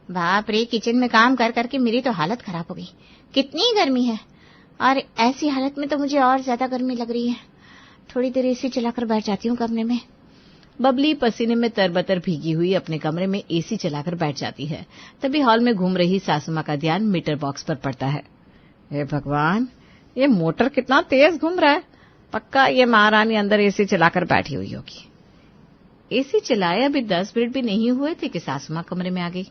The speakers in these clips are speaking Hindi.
बाप रे, किचन में काम कर करके मेरी तो हालत खराब हो गई। कितनी गर्मी है, और ऐसी हालत में तो मुझे और ज्यादा गर्मी लग रही है। थोड़ी देर एसी चलाकर बैठ जाती हूँ कमरे में। बबली पसीने में तरबतर भीगी हुई अपने कमरे में एसी चलाकर बैठ जाती है। तभी हॉल में घूम रही सासू माँ का ध्यान मीटर बॉक्स पर पड़ता है। हे भगवान, ये मोटर कितना तेज घूम रहा है। पक्का ये महारानी अंदर एसी चलाकर बैठी हुई होगी। एसी चलाए अभी 10 मिनट भी नहीं हुए थे कि सासू माँ कमरे में आ गई।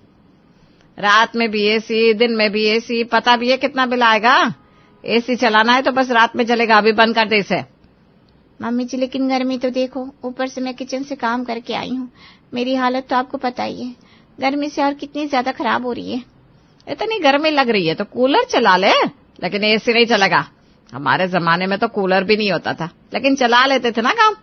रात में भी एसी, दिन में भी एसी, पता भी है कितना बिल आएगा। एसी चलाना है तो बस रात में चलेगा, अभी बंद कर दे इसे। मम्मी जी, लेकिन गर्मी तो देखो, ऊपर से मैं किचन से काम करके आई हूँ। मेरी हालत तो आपको पता ही है, गर्मी से और कितनी ज्यादा खराब हो रही है। इतनी गर्मी लग रही है तो कूलर चला ले, लेकिन एसी नहीं चलेगा। हमारे जमाने में तो कूलर भी नहीं होता था, लेकिन चला लेते थे ना काम।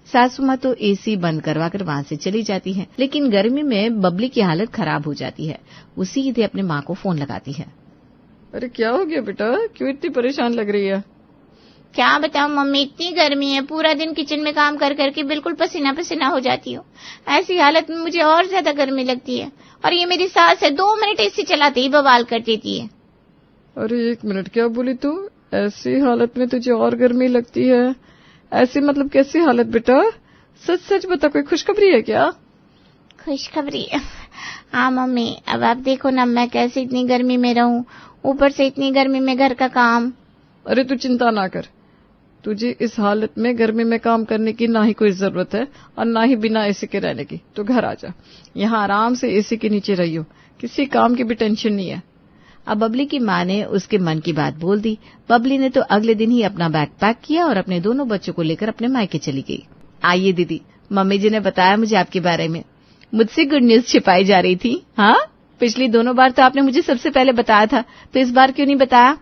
सासू माँ तो एसी बंद करवा कर वहां से चली जाती है, लेकिन गर्मी में बबली की हालत खराब हो जाती है। वो सीधे अपने माँ को फोन लगाती है। अरे क्या हो गया बेटा, क्यों इतनी परेशान लग रही है? क्या बताऊं मम्मी, इतनी गर्मी है, पूरा दिन किचन में काम कर करके बिल्कुल पसीना पसीना हो जाती हूँ। ऐसी हालत में मुझे और ज्यादा गर्मी लगती है, और ये मेरी सास है, 2 मिनट एसी चलाते ही बवाल कर देती है। अरे 1 मिनट, क्या बोली तू? ऐसी हालत में तुझे और गर्मी लगती है? ऐसी मतलब कैसी हालत बेटा? सच सच बता, कोई खुशखबरी है क्या? खुशखबरी? हाँ मम्मी, अब आप देखो ना, मैं कैसे इतनी गर्मी में रहूं, ऊपर से इतनी गर्मी में घर का काम। अरे तू चिंता ना कर, तुझे इस हालत में गर्मी में काम करने की ना ही कोई जरूरत है और ना ही बिना एसी के रहने की। तो घर आ जा, यहाँ आराम से एसी के नीचे रहियो, किसी काम की भी टेंशन नहीं है। अब बबली की माँ ने उसके मन की बात बोल दी। बबली ने तो अगले दिन ही अपना बैग पैक किया और अपने दोनों बच्चों को लेकर अपने मायके चली गई। आइए दीदी, मम्मी जी ने बताया मुझे आपके बारे में। मुझसे गुड न्यूज छिपाई जा रही थी। हाँ, पिछली दोनों बार तो आपने मुझे सबसे पहले बताया था, तो इस बार क्यों नहीं बताया?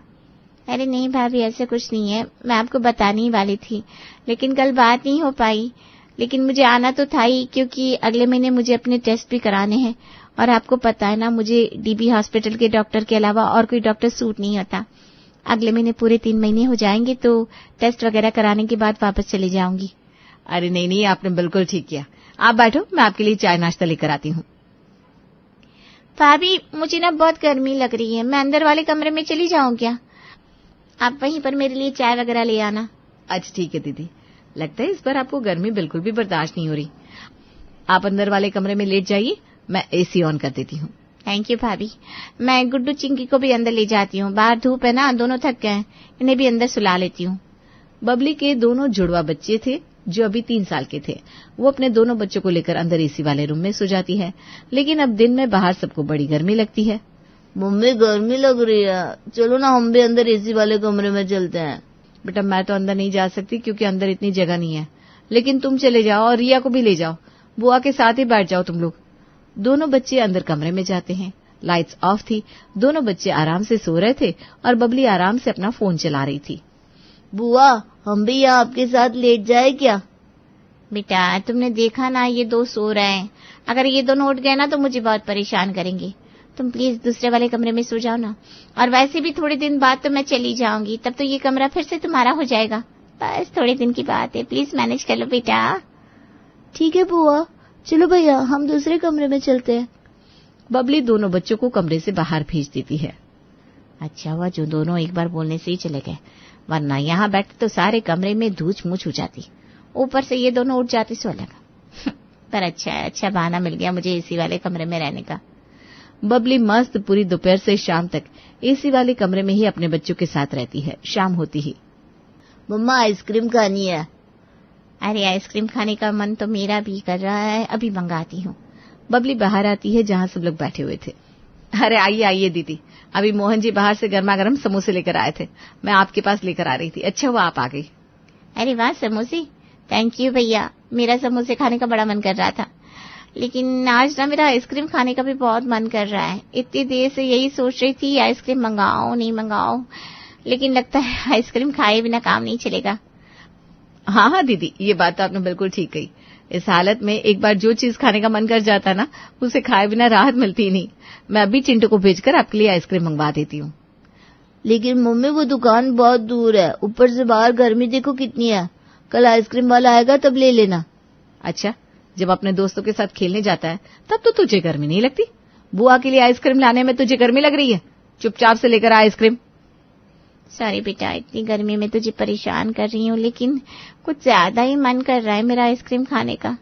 अरे नहीं भाभी, ऐसा कुछ नहीं है, मैं आपको बताने ही वाली थी, लेकिन कल बात नहीं हो पाई। लेकिन मुझे आना तो था ही, क्योंकि अगले महीने मुझे अपने टेस्ट भी कराने हैं, और आपको पता है ना, मुझे डीबी हॉस्पिटल के डॉक्टर के अलावा और कोई डॉक्टर सूट नहीं होता। अगले महीने पूरे 3 महीने हो जाएंगे, तो टेस्ट वगैरह कराने के बाद वापस चली जाऊंगी। अरे नहीं, आपने बिल्कुल ठीक किया। आप बैठो, मैं आपके लिए चाय नाश्ता लेकर आती हूँ। भाभी, मुझे ना बहुत गर्मी लग रही है, मैं अंदर वाले कमरे में चली जाऊं क्या? आप वहीं पर मेरे लिए चाय वगैरह ले आना। अच्छा ठीक है दीदी, लगता है इस बार आपको गर्मी बिल्कुल भी बर्दाश्त नहीं हो रही। आप अंदर वाले कमरे में लेट जाइए, मैं एसी ऑन कर देती हूँ। थैंक यू भाभी। मैं गुड्डू चिंकी को भी अंदर ले जाती हूँ, बाहर धूप है ना, दोनों थक गए, इन्हें भी अंदर सुला लेती हूँ। बबली के दोनों जुड़वा बच्चे थे जो अभी 3 साल के थे। वो अपने दोनों बच्चों को लेकर अंदर एसी वाले रूम में सो जाती है, लेकिन अब दिन में बाहर सबको बड़ी गर्मी लगती है। मम्मी गर्मी लग रही है, चलो ना हम भी अंदर एसी वाले कमरे में चलते हैं। बेटा मैं तो अंदर नहीं जा सकती क्योंकि अंदर इतनी जगह नहीं है, लेकिन तुम चले जाओ और रिया को भी ले जाओ, बुआ के साथ ही बैठ जाओ तुम लोग। दोनों बच्चे अंदर कमरे में जाते हैं। लाइट्स ऑफ थी, दोनों बच्चे आराम से सो रहे थे और बबली आराम से अपना फोन चला रही थी। बुआ, हम भी यहाँ आपके साथ लेट जाए क्या? बेटा तुमने देखा ना, ये 2 सो रहे हैं, अगर ये दोनों उठ गए ना तो मुझे बहुत परेशान करेंगे। तुम प्लीज दूसरे वाले कमरे में सो जाओ ना, और वैसे भी थोड़े दिन बाद तो मैं चली जाऊंगी, तब तो ये कमरा फिर से तुम्हारा हो जाएगा। बस थोड़े दिन की बात है, प्लीज मैनेज कर लो बेटा। ठीक है बुआ, चलो भैया हम दूसरे कमरे में चलते हैं। बबली दोनों बच्चों को कमरे से बाहर भेज देती है। अच्छा हुआ जो दोनों एक बार बोलने से ही चले गए, वरना यहाँ बैठते तो सारे कमरे में धूच मूछ हो जाती, ऊपर से ये दोनों उठ जाते सो लगा। पर अच्छा बहाना मिल गया मुझे एसी वाले कमरे में रहने का। बबली मस्त पूरी दोपहर से शाम तक एसी वाले कमरे में ही अपने बच्चों के साथ रहती है। शाम होती ही, मम्मा आइसक्रीम खानी है। अरे आइसक्रीम खाने का मन तो मेरा भी कर रहा है, अभी मंगाती हूँ। बबली बाहर आती है जहाँ सब लोग बैठे हुए थे। अरे आइए दीदी, अभी मोहन जी बाहर से गर्मा गर्म समोसे लेकर आए थे, मैं आपके पास लेकर आ रही थी। अच्छा हुआ आप आ गई। अरे वाह, समोसे, थैंक यू भैया, मेरा समोसे खाने का बड़ा मन कर रहा था, लेकिन आज ना मेरा आइसक्रीम खाने का भी बहुत मन कर रहा है। इतनी देर से यही सोच रही थी आइसक्रीम मंगाओ नहीं मंगाओ, लेकिन लगता है आइसक्रीम खाए बिना काम नहीं चलेगा। हाँ दीदी, ये बात तो आपने बिल्कुल ठीक कही। इस हालत में एक बार जो चीज खाने का मन कर जाता है ना, उसे खाए बिना राहत मिलती नहीं। मैं अभी चिंटू को भेजकर आपके लिए आइसक्रीम मंगवा देती हूँ। लेकिन मम्मी वो दुकान बहुत दूर है, ऊपर से बाहर गर्मी देखो कितनी है, कल आइसक्रीम वाला आएगा तब ले लेना। अच्छा, जब अपने दोस्तों के साथ खेलने जाता है तब तो तुझे गर्मी नहीं लगती, बुआ के लिए आइसक्रीम लाने में तुझे गर्मी लग रही है? चुपचाप से लेकर आ आइसक्रीम। सॉरी बेटा, इतनी गर्मी में तुझे परेशान कर रही हूँ, लेकिन कुछ ज्यादा ही मन कर रहा है मेरा आइसक्रीम खाने का।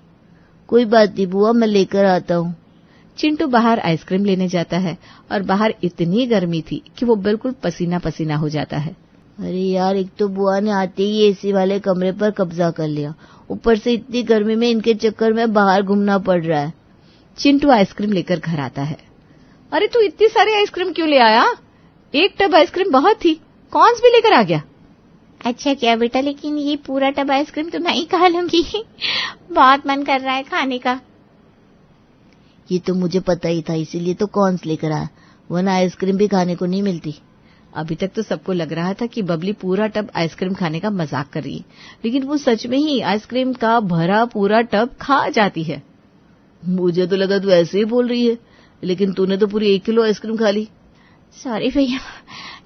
कोई बात नहीं बुआ, मैं लेकर आता हूँ। चिंटू बाहर आइसक्रीम लेने जाता है और बाहर इतनी गर्मी थी कि वो बिल्कुल पसीना पसीना हो जाता है। अरे यार, एक तो बुआ ने आते ही एसी वाले कमरे पर कब्जा कर लिया, ऊपर से इतनी गर्मी में इनके चक्कर में बाहर घूमना पड़ रहा है। चिंटू आइसक्रीम लेकर घर आता है। अरे तू इतनी सारी आइसक्रीम क्यों ले आया? एक टब आइसक्रीम बहुत थी, कौन सी भी लेकर आ गया? अच्छा क्या बेटा, लेकिन ये पूरा टब आइसक्रीम तो नहीं खा लूंगी। बहुत मन कर रहा है खाने का। ये तो मुझे पता ही था, इसीलिए तो कौन सी लेकर आया, वरना आइसक्रीम भी खाने को नहीं मिलती। अभी तक तो सबको लग रहा था कि बबली पूरा टब आइसक्रीम खाने का मजाक कर रही है, लेकिन वो सच में ही आइसक्रीम का भरा पूरा टब खा जाती है। मुझे तो लगा तू ऐसे ही बोल रही है, लेकिन तूने तो पूरी 1 किलो आइसक्रीम खा ली। सॉरी भैया,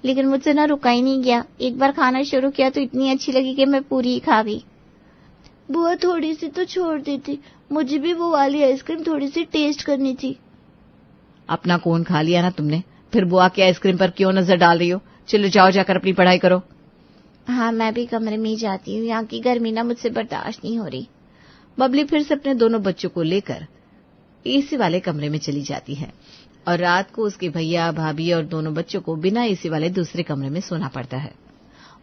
लेकिन मुझसे ना रुका ही नहीं गया। एक बार खाना शुरू किया तो इतनी अच्छी लगी कि मैं पूरी ही खा गई। बुआ थोड़ी सी तो छोड़ देती, मुझे भी वो वाली आइसक्रीम थोड़ी सी टेस्ट करनी थी। अपना कोन खा लिया ना तुमने, फिर बुआ की आइसक्रीम पर क्यों नजर डाल रही हो? चलो जाओ, जाकर अपनी पढ़ाई करो। हाँ, मैं भी कमरे में ही जाती हूँ, यहाँ की गर्मी ना मुझसे बर्दाश्त नहीं हो रही। बबली फिर से अपने दोनों बच्चों को लेकर एसी वाले कमरे में चली जाती है और रात को उसके भैया भाभी और दोनों बच्चों को बिना एसी वाले दूसरे कमरे में सोना पड़ता है।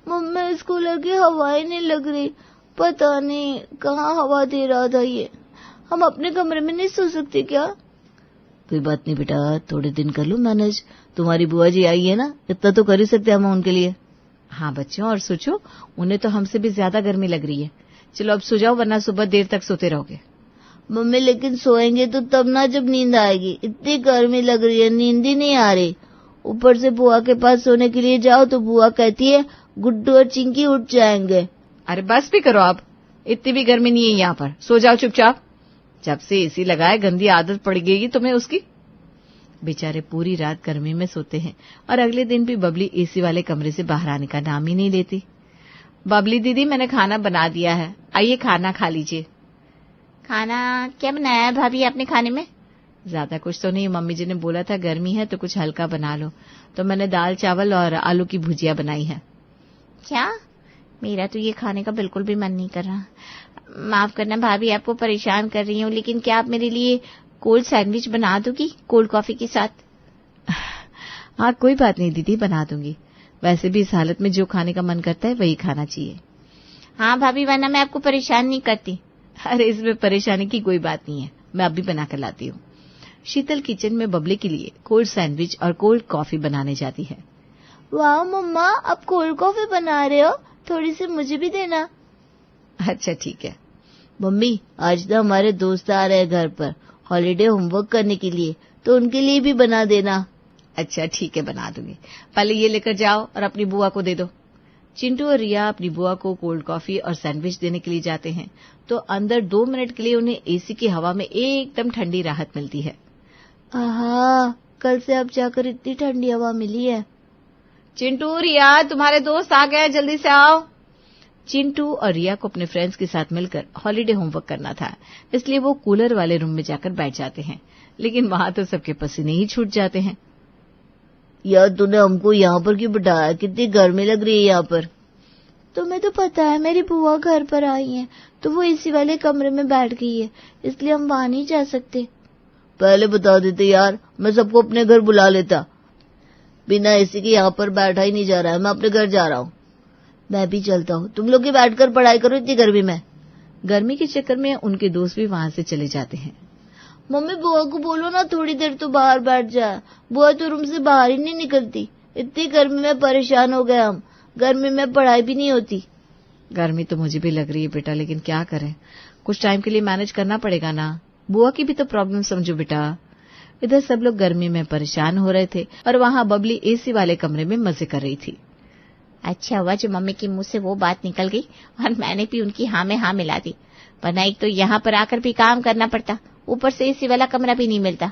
मम्मी, इस कूलर की हवाएं नहीं लग रही, पता नहीं कहाँ हवा दे रहा था ये। हम अपने कमरे में नहीं सो सकते क्या? कोई बात नहीं बेटा, थोड़े दिन कर लो मैनेज। तुम्हारी बुआ जी आई है ना, इतना तो कर ही सकते हम उनके लिए। हाँ बच्चों, और सोचो, उन्हें तो हमसे भी ज्यादा गर्मी लग रही है। चलो अब सो जाओ, वरना सुबह देर तक सोते रहोगे। मम्मी, लेकिन सोएंगे तो तब ना जब नींद आएगी, इतनी गर्मी लग रही है, नींद ही नहीं आ रही। ऊपर से बुआ के पास सोने के लिए जाओ तो बुआ कहती है गुड्डू और चिंकी उठ जाएंगे। अरे बस भी करो आप, इतनी भी गर्मी नहीं है यहाँ पर, सो जाओ चुपचाप। जब से एसी लगाए गंदी आदत पड़ गई तुम्हें उसकी। बेचारे पूरी रात गर्मी में सोते हैं और अगले दिन भी बबली एसी वाले कमरे से बाहर आने का नाम ही नहीं लेती। बबली दीदी, मैंने खाना बना दिया है, आइए खाना खा लीजिए। खाना क्या बनाया है भाभी आपने खाने में? ज्यादा कुछ तो नहीं, मम्मी जी ने बोला था गर्मी है तो कुछ हल्का बना लो, तो मैंने दाल चावल और आलू की भुजिया बनाई है। क्या? मेरा तो ये खाने का बिल्कुल भी मन नहीं कर रहा। माफ करना भाभी, आपको परेशान कर रही हूँ, लेकिन क्या आप मेरे लिए कोल्ड सैंडविच बना दोगी कोल्ड कॉफी के साथ? हाँ कोई बात नहीं दीदी, बना दूंगी। वैसे भी इस हालत में जो खाने का मन करता है वही खाना चाहिए। हाँ भाभी, वरना मैं आपको परेशान नहीं करती। अरे इसमें परेशानी की कोई बात नहीं है, मैं अभी बना कर लाती हूँ। शीतल किचन में बबली के लिए कोल्ड सैंडविच और कोल्ड कॉफी बनाने जाती है। वाह मम्मा, आप कोल्ड कॉफी बना रहे हो, थोड़ी सी मुझे भी देना। अच्छा ठीक है। मम्मी, आज तो हमारे दोस्त आ रहे हैं घर पर हॉलीडे होमवर्क करने के लिए, तो उनके लिए भी बना देना। अच्छा ठीक है, बना दूंगी। पहले ये लेकर जाओ और अपनी बुआ को दे दो। चिंटू और रिया अपनी बुआ को कोल्ड कॉफी और सैंडविच देने के लिए जाते हैं, तो अंदर 2 मिनट के लिए उन्हें एसी की हवा में एकदम ठंडी राहत मिलती है। आहा, कल से अब जाकर इतनी ठंडी हवा मिली है। चिंटू, रिया, तुम्हारे दोस्त आ गए, जल्दी से आओ। चिंटू और रिया को अपने फ्रेंड्स के साथ मिलकर हॉलीडे होमवर्क करना था, इसलिए वो कूलर वाले रूम में जाकर बैठ जाते हैं, लेकिन वहां तो सबके पसीने ही छूट जाते हैं। यार, तूने हमको यहाँ पर क्यों बिठाया? कितनी गर्मी लग रही है यहाँ पर। तुम्हें तो पता है मेरी बुआ घर पर आई है, तो वो एसी वाले कमरे में बैठ गई है, इसलिए हम वहां नहीं जा सकते। पहले बता देते यार, मैं सबको अपने घर बुला लेता। बिना एसी के यहाँ पर बैठा ही नहीं जा रहा है, मैं अपने घर जा रहा हूँ। मैं भी चलता हूँ, तुम लोग ही बैठकर पढ़ाई करो इतनी गर्मी में। गर्मी के चक्कर में उनके दोस्त भी वहां से चले जाते हैं। मम्मी, बुआ को बोलो ना थोड़ी देर तो बाहर बैठ जाए, बुआ तो रूम से बाहर ही नहीं निकलती। इतनी गर्मी में परेशान हो गए हम, गर्मी में पढ़ाई भी नहीं होती। गर्मी तो मुझे भी लग रही है बेटा, लेकिन क्या करें, कुछ टाइम के लिए मैनेज करना पड़ेगा ना। बुआ की भी तो प्रॉब्लम समझो बेटा। इधर सब लोग गर्मी में परेशान हो रहे थे और वहां बबली एसी वाले कमरे में मजे कर रही थी। अच्छा हुआ जो मम्मी के मुंह से वो बात निकल गई और मैंने भी उनकी हाँ में हाँ मिला दी, वरना एक तो यहाँ पर आकर भी काम करना पड़ता, ऊपर से एसी वाला कमरा भी नहीं मिलता।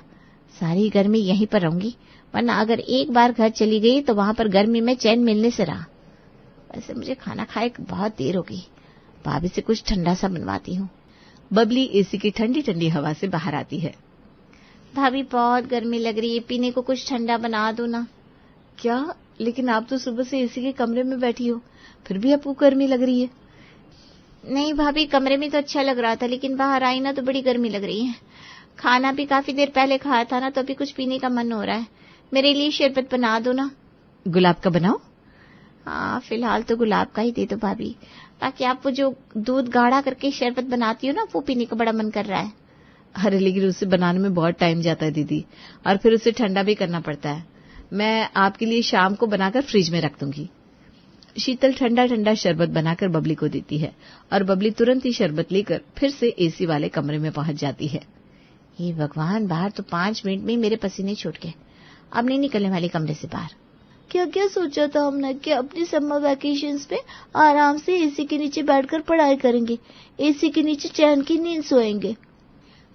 सारी गर्मी यहीं पर रहूंगी, वरना अगर एक बार घर चली गई तो वहां पर गर्मी में चैन मिलने से रहा। वैसे मुझे खाना खाए बहुत देर हो गई, भाभी से कुछ ठंडा सा बनवाती हूँ। बबली एसी की ठंडी ठंडी हवा से बाहर आती है। भाभी बहुत गर्मी लग रही है, पीने को कुछ ठंडा बना दो ना। क्या? लेकिन आप तो सुबह से एसी के कमरे में बैठी हो, फिर भी आपको गर्मी लग रही है? नहीं भाभी, कमरे में तो अच्छा लग रहा था, लेकिन बाहर आई ना तो बड़ी गर्मी लग रही है। खाना भी काफी देर पहले खाया था ना, तो अभी कुछ पीने का मन हो रहा है। मेरे लिए शरबत बना दो ना। गुलाब का बनाओ? हाँ, फिलहाल तो गुलाब का ही दे दो भाभी। बाकी आप वो जो दूध गाढ़ा करके शरबत बनाती हो ना, वो पीने का बड़ा मन कर रहा है। अरे लेकिन उसे बनाने में बहुत टाइम जाता है दीदी, और फिर उसे ठंडा भी करना पड़ता है। मैं आपके लिए शाम को बनाकर फ्रिज में रख दूंगी। शीतल ठंडा ठंडा शरबत बनाकर बबली को देती है और बबली तुरंत ही शरबत लेकर फिर से एसी वाले कमरे में पहुंच जाती है। हे भगवान, बाहर तो 5 मिनट में ही मेरे पसीने छूट गए। अब नहीं निकलने वाली कमरे से बाहर। क्या क्या सोचा था हमने कि अपनी समर वैकेशंस में आराम से एसी के नीचे बैठकर पढ़ाई करेंगे, एसी के नीचे चैन की नींद सोएंगे।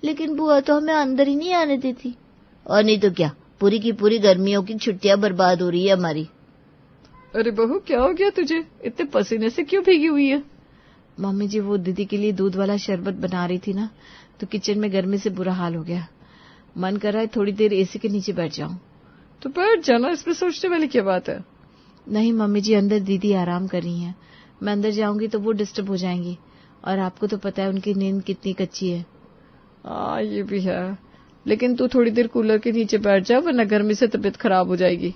लेकिन बुआ तो हमें अंदर ही नहीं आने देती। और नहीं तो क्या, पूरी की पूरी गर्मियों की छुट्टियां बर्बाद हो रही है हमारी। अरे बहू, क्या हो गया तुझे? इतने पसीने से क्यों भीगी हुई है? मम्मी जी, वो दीदी के लिए दूध वाला शरबत बना रही थी ना, तो किचन में गर्मी से बुरा हाल हो गया। मन कर रहा है थोड़ी देर एसी के नीचे बैठ जाऊं। तो बैठ जाना, इसमें सोचने वाली क्या बात है? नहीं मम्मी जी, अंदर दीदी आराम कर रही हैं। मैं अंदर जाऊंगी तो वो डिस्टर्ब हो जाएंगी, और आपको तो पता है उनकी नींद कितनी कच्ची है। ये भी है, लेकिन तू थोड़ी देर कूलर के नीचे बैठ जा, वरना गर्मी से तबीयत खराब हो जाएगी।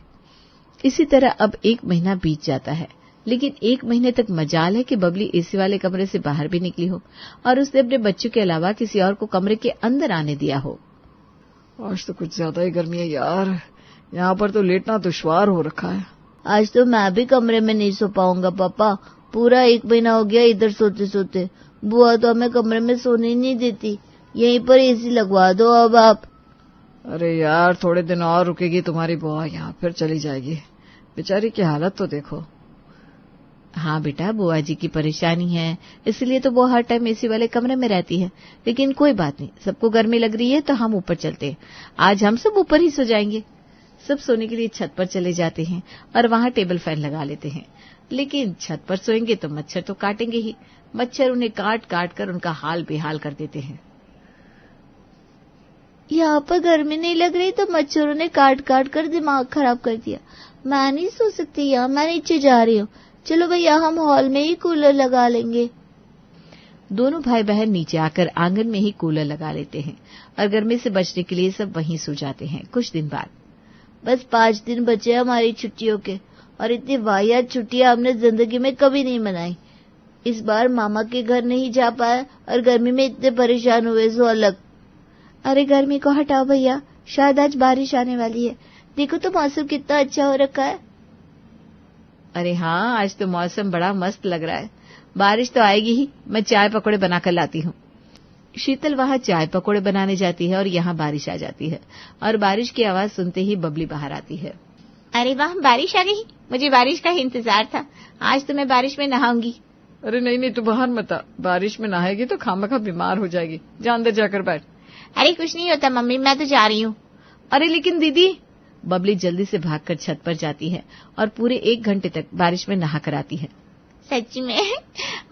इसी तरह अब 1 महीना बीत जाता है, लेकिन 1 महीने तक मजाल है कि बबली एसी वाले कमरे से बाहर भी निकली हो और उसने अपने बच्चों के अलावा किसी और को कमरे के अंदर आने दिया हो। आज तो कुछ ज्यादा ही गर्मी है यार, यहाँ पर तो लेटना दुश्वार हो रखा है। आज तो मैं भी कमरे में नहीं सो पाऊंगा पापा, पूरा 1 महीना हो गया इधर सोते सोते। बुआ तो हमें कमरे में सोने ही नहीं देती। यहीं पर एसी लगवा दो अब आप। अरे यार, थोड़े दिन और रुकेगी तुम्हारी बुआ यहाँ, फिर चली जाएगी। बेचारी की हालत तो देखो। हाँ बेटा, बुआ जी की परेशानी है, इसलिए तो वो हर टाइम एसी वाले कमरे में रहती है। लेकिन कोई बात नहीं, सबको गर्मी लग रही है तो हम ऊपर चलते हैं। आज हम सब ऊपर ही सो जाएंगे। सब सोने के लिए छत पर चले जाते हैं और वहां टेबल फैन लगा लेते हैं। लेकिन छत पर सोएंगे तो मच्छर तो काटेंगे ही। मच्छर उन्हें काट काट कर उनका हाल बेहाल कर देते हैं। यहाँ पर गर्मी नहीं लग रही तो मच्छरों ने काट काट कर दिमाग खराब कर दिया। मैं नहीं सो सकती यहाँ, मैं नीचे जा रही हूँ। चलो भैया, हम हॉल में ही कूलर लगा लेंगे। दोनों भाई बहन नीचे आकर आंगन में ही कूलर लगा लेते हैं और गर्मी से बचने के लिए सब वहीं सो जाते हैं। कुछ दिन बाद, बस 5 दिन बचे हमारी छुट्टियों के, और इतनी वाहियात छुट्टियां हमने जिंदगी में कभी नहीं मनाई। इस बार मामा के घर नहीं जा पाए और गर्मी में इतने परेशान हुए सो अलग। अरे गर्मी को हटाओ भैया, शायद आज बारिश आने वाली है। देखो तो मौसम कितना अच्छा हो रखा है। अरे हाँ, आज तो मौसम बड़ा मस्त लग रहा है। बारिश तो आएगी ही, मैं चाय पकौड़े बनाकर लाती हूँ। शीतल वहां चाय पकौड़े बनाने जाती है और यहाँ बारिश आ जाती है, और बारिश की आवाज सुनते ही बबली बाहर आती है। अरे वाह, बारिश आ गई। मुझे बारिश का ही इंतजार था। आज तो मैं बारिश में नहाऊंगी। अरे नहीं, तू बाहर मत आ। बारिश में नहाएगी तो खामखा बीमार हो जाएगी। जा अंदर जाकर बैठ। अरे कुछ नहीं होता मम्मी, मैं तो जा रही हूँ। अरे लेकिन दीदी, बबली जल्दी से भागकर छत पर जाती है और पूरे 1 घंटे तक बारिश में नहा कर आती है। सच में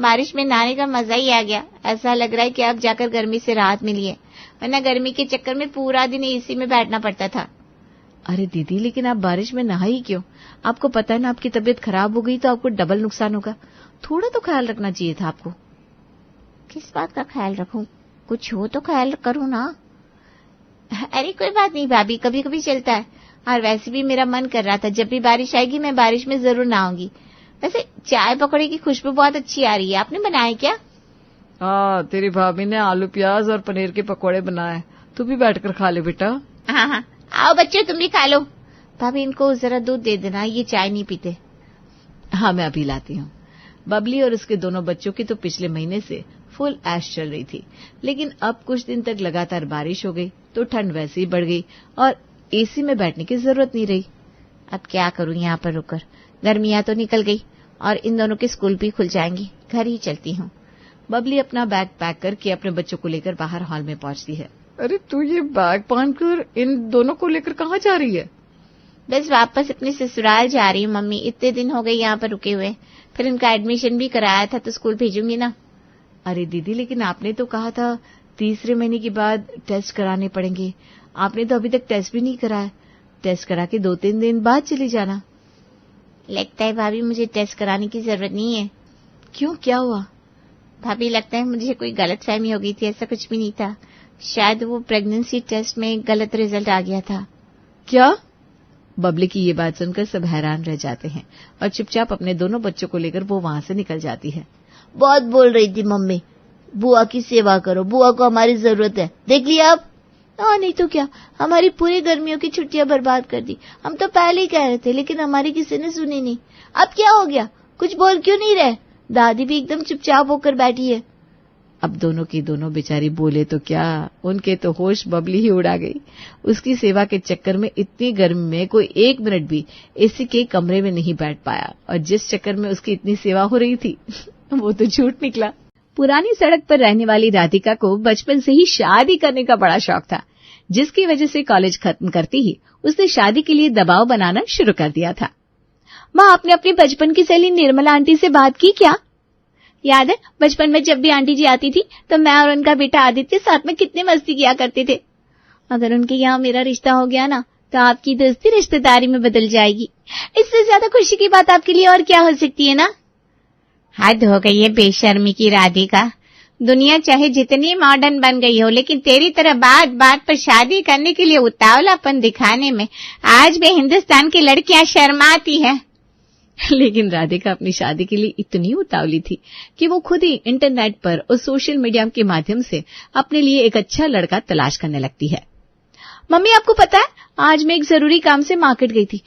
बारिश में नहाने का मजा ही आ गया। ऐसा लग रहा है कि अब जाकर गर्मी से राहत मिली है, वरना गर्मी के चक्कर में पूरा दिन एसी में बैठना पड़ता था। अरे दीदी, लेकिन आप बारिश में नहाई क्यों? आपको पता है ना, आपकी तबीयत खराब हो गई तो आपको डबल नुकसान होगा। थोड़ा तो ख्याल रखना चाहिए था आपको। किस बात का ख्याल रखूं? कुछ हो तो ख्याल करूं ना। अरे कोई बात नहीं भाभी, कभी कभी चलता है। और वैसे भी मेरा मन कर रहा था जब भी बारिश आएगी मैं बारिश में जरूर नहाऊंगी। वैसे चाय पकौड़े की खुशबू बहुत अच्छी आ रही है, आपने बनाए क्या? हाँ, तेरी भाभी ने आलू प्याज और पनीर के पकौड़े बनाए। तू भी बैठकर खा ले बेटा। हाँ, आओ बच्चों, तुम भी खा लो। भाभी इनको जरा दूध दे देना, ये चाय नहीं पीते। हाँ, मैं अभी लाती हूँ। बबली और उसके दोनों बच्चों की तो पिछले महीने से फुल ऐश चल रही थी, लेकिन अब कुछ दिन तक लगातार बारिश हो गई तो ठंड वैसे ही बढ़ गई और एसी में बैठने की जरूरत नहीं रही। अब क्या करूं यहाँ पर रुककर, गर्मियां तो निकल गई और इन दोनों के स्कूल भी खुल जाएंगे। घर ही चलती हूँ। बबली अपना बैग पैक करके अपने बच्चों को लेकर बाहर हॉल में पहुंचती है। अरे तू ये बैग बांधकर इन दोनों को लेकर कहाँ जा रही है? बस वापस अपने ससुराल जा रही हूँ मम्मी। इतने दिन हो गए यहाँ पर रुके हुए, फिर इनका एडमिशन भी कराया था तो स्कूल भेजूंगी ना। अरे दीदी, लेकिन आपने तो कहा था 3 महीने के बाद टेस्ट कराने पड़ेंगे। आपने तो अभी तक टेस्ट भी नहीं कराया। टेस्ट करा के 2-3 दिन बाद चली जाना। लगता है भाभी मुझे टेस्ट कराने की जरूरत नहीं है। क्यों, क्या हुआ? भाभी लगता है मुझे कोई गलतफहमी हो गई थी, ऐसा कुछ भी नहीं था। शायद वो प्रेगनेंसी टेस्ट में गलत रिजल्ट आ गया था। क्या? बबली की ये बात सुनकर सब हैरान रह जाते हैं और चुपचाप अपने दोनों बच्चों को लेकर वो वहां से निकल जाती है। बहुत बोल रही थी मम्मी, बुआ की सेवा करो, बुआ को हमारी जरूरत है। देख लिया आप? हाँ नहीं तो क्या, हमारी पूरी गर्मियों की छुट्टियां बर्बाद कर दी। हम तो पहले ही कह रहे थे, लेकिन हमारी किसी ने सुनी नहीं। अब क्या हो गया, कुछ बोल क्यों नहीं रहे? दादी भी एकदम चुपचाप होकर बैठी है। अब दोनों की दोनों बेचारी बोले तो क्या, उनके तो होश बबली ही उड़ा गई। उसकी सेवा के चक्कर में इतनी गर्मी में कोई 1 मिनट भी एसी के कमरे में नहीं बैठ पाया, और जिस चक्कर में उसकी इतनी सेवा हो रही थी वो तो झूठ निकला। पुरानी सड़क पर रहने वाली राधिका को बचपन से ही शादी करने का बड़ा शौक था, जिसकी वजह से कॉलेज खत्म करते ही उसने शादी के लिए दबाव बनाना शुरू कर दिया था। माँ, आपने अपनी बचपन की सहेली निर्मला आंटी से बात की क्या? याद है बचपन में जब भी आंटी जी आती थी तो मैं और उनका बेटा आदित्य साथ में कितनी मस्ती किया करते थे। अगर उनके यहाँ मेरा रिश्ता हो गया ना तो आपकी दोस्ती रिश्तेदारी में बदल जाएगी। इससे ज्यादा खुशी की बात आपके लिए और क्या हो सकती है ना? हद हो गई है बेशर्मी की राधिका। दुनिया चाहे जितनी मॉडर्न बन गई हो, लेकिन तेरी तरह बात बात पर शादी करने के लिए उतावलापन दिखाने में आज भी हिंदुस्तान की लड़कियां शर्माती हैं। लेकिन राधिका अपनी शादी के लिए इतनी उतावली थी कि वो खुद ही इंटरनेट पर और सोशल मीडिया के माध्यम से अपने लिए एक अच्छा लड़का तलाश करने लगती है। मम्मी, आपको पता है आज मैं एक जरूरी काम से मार्केट गई थी।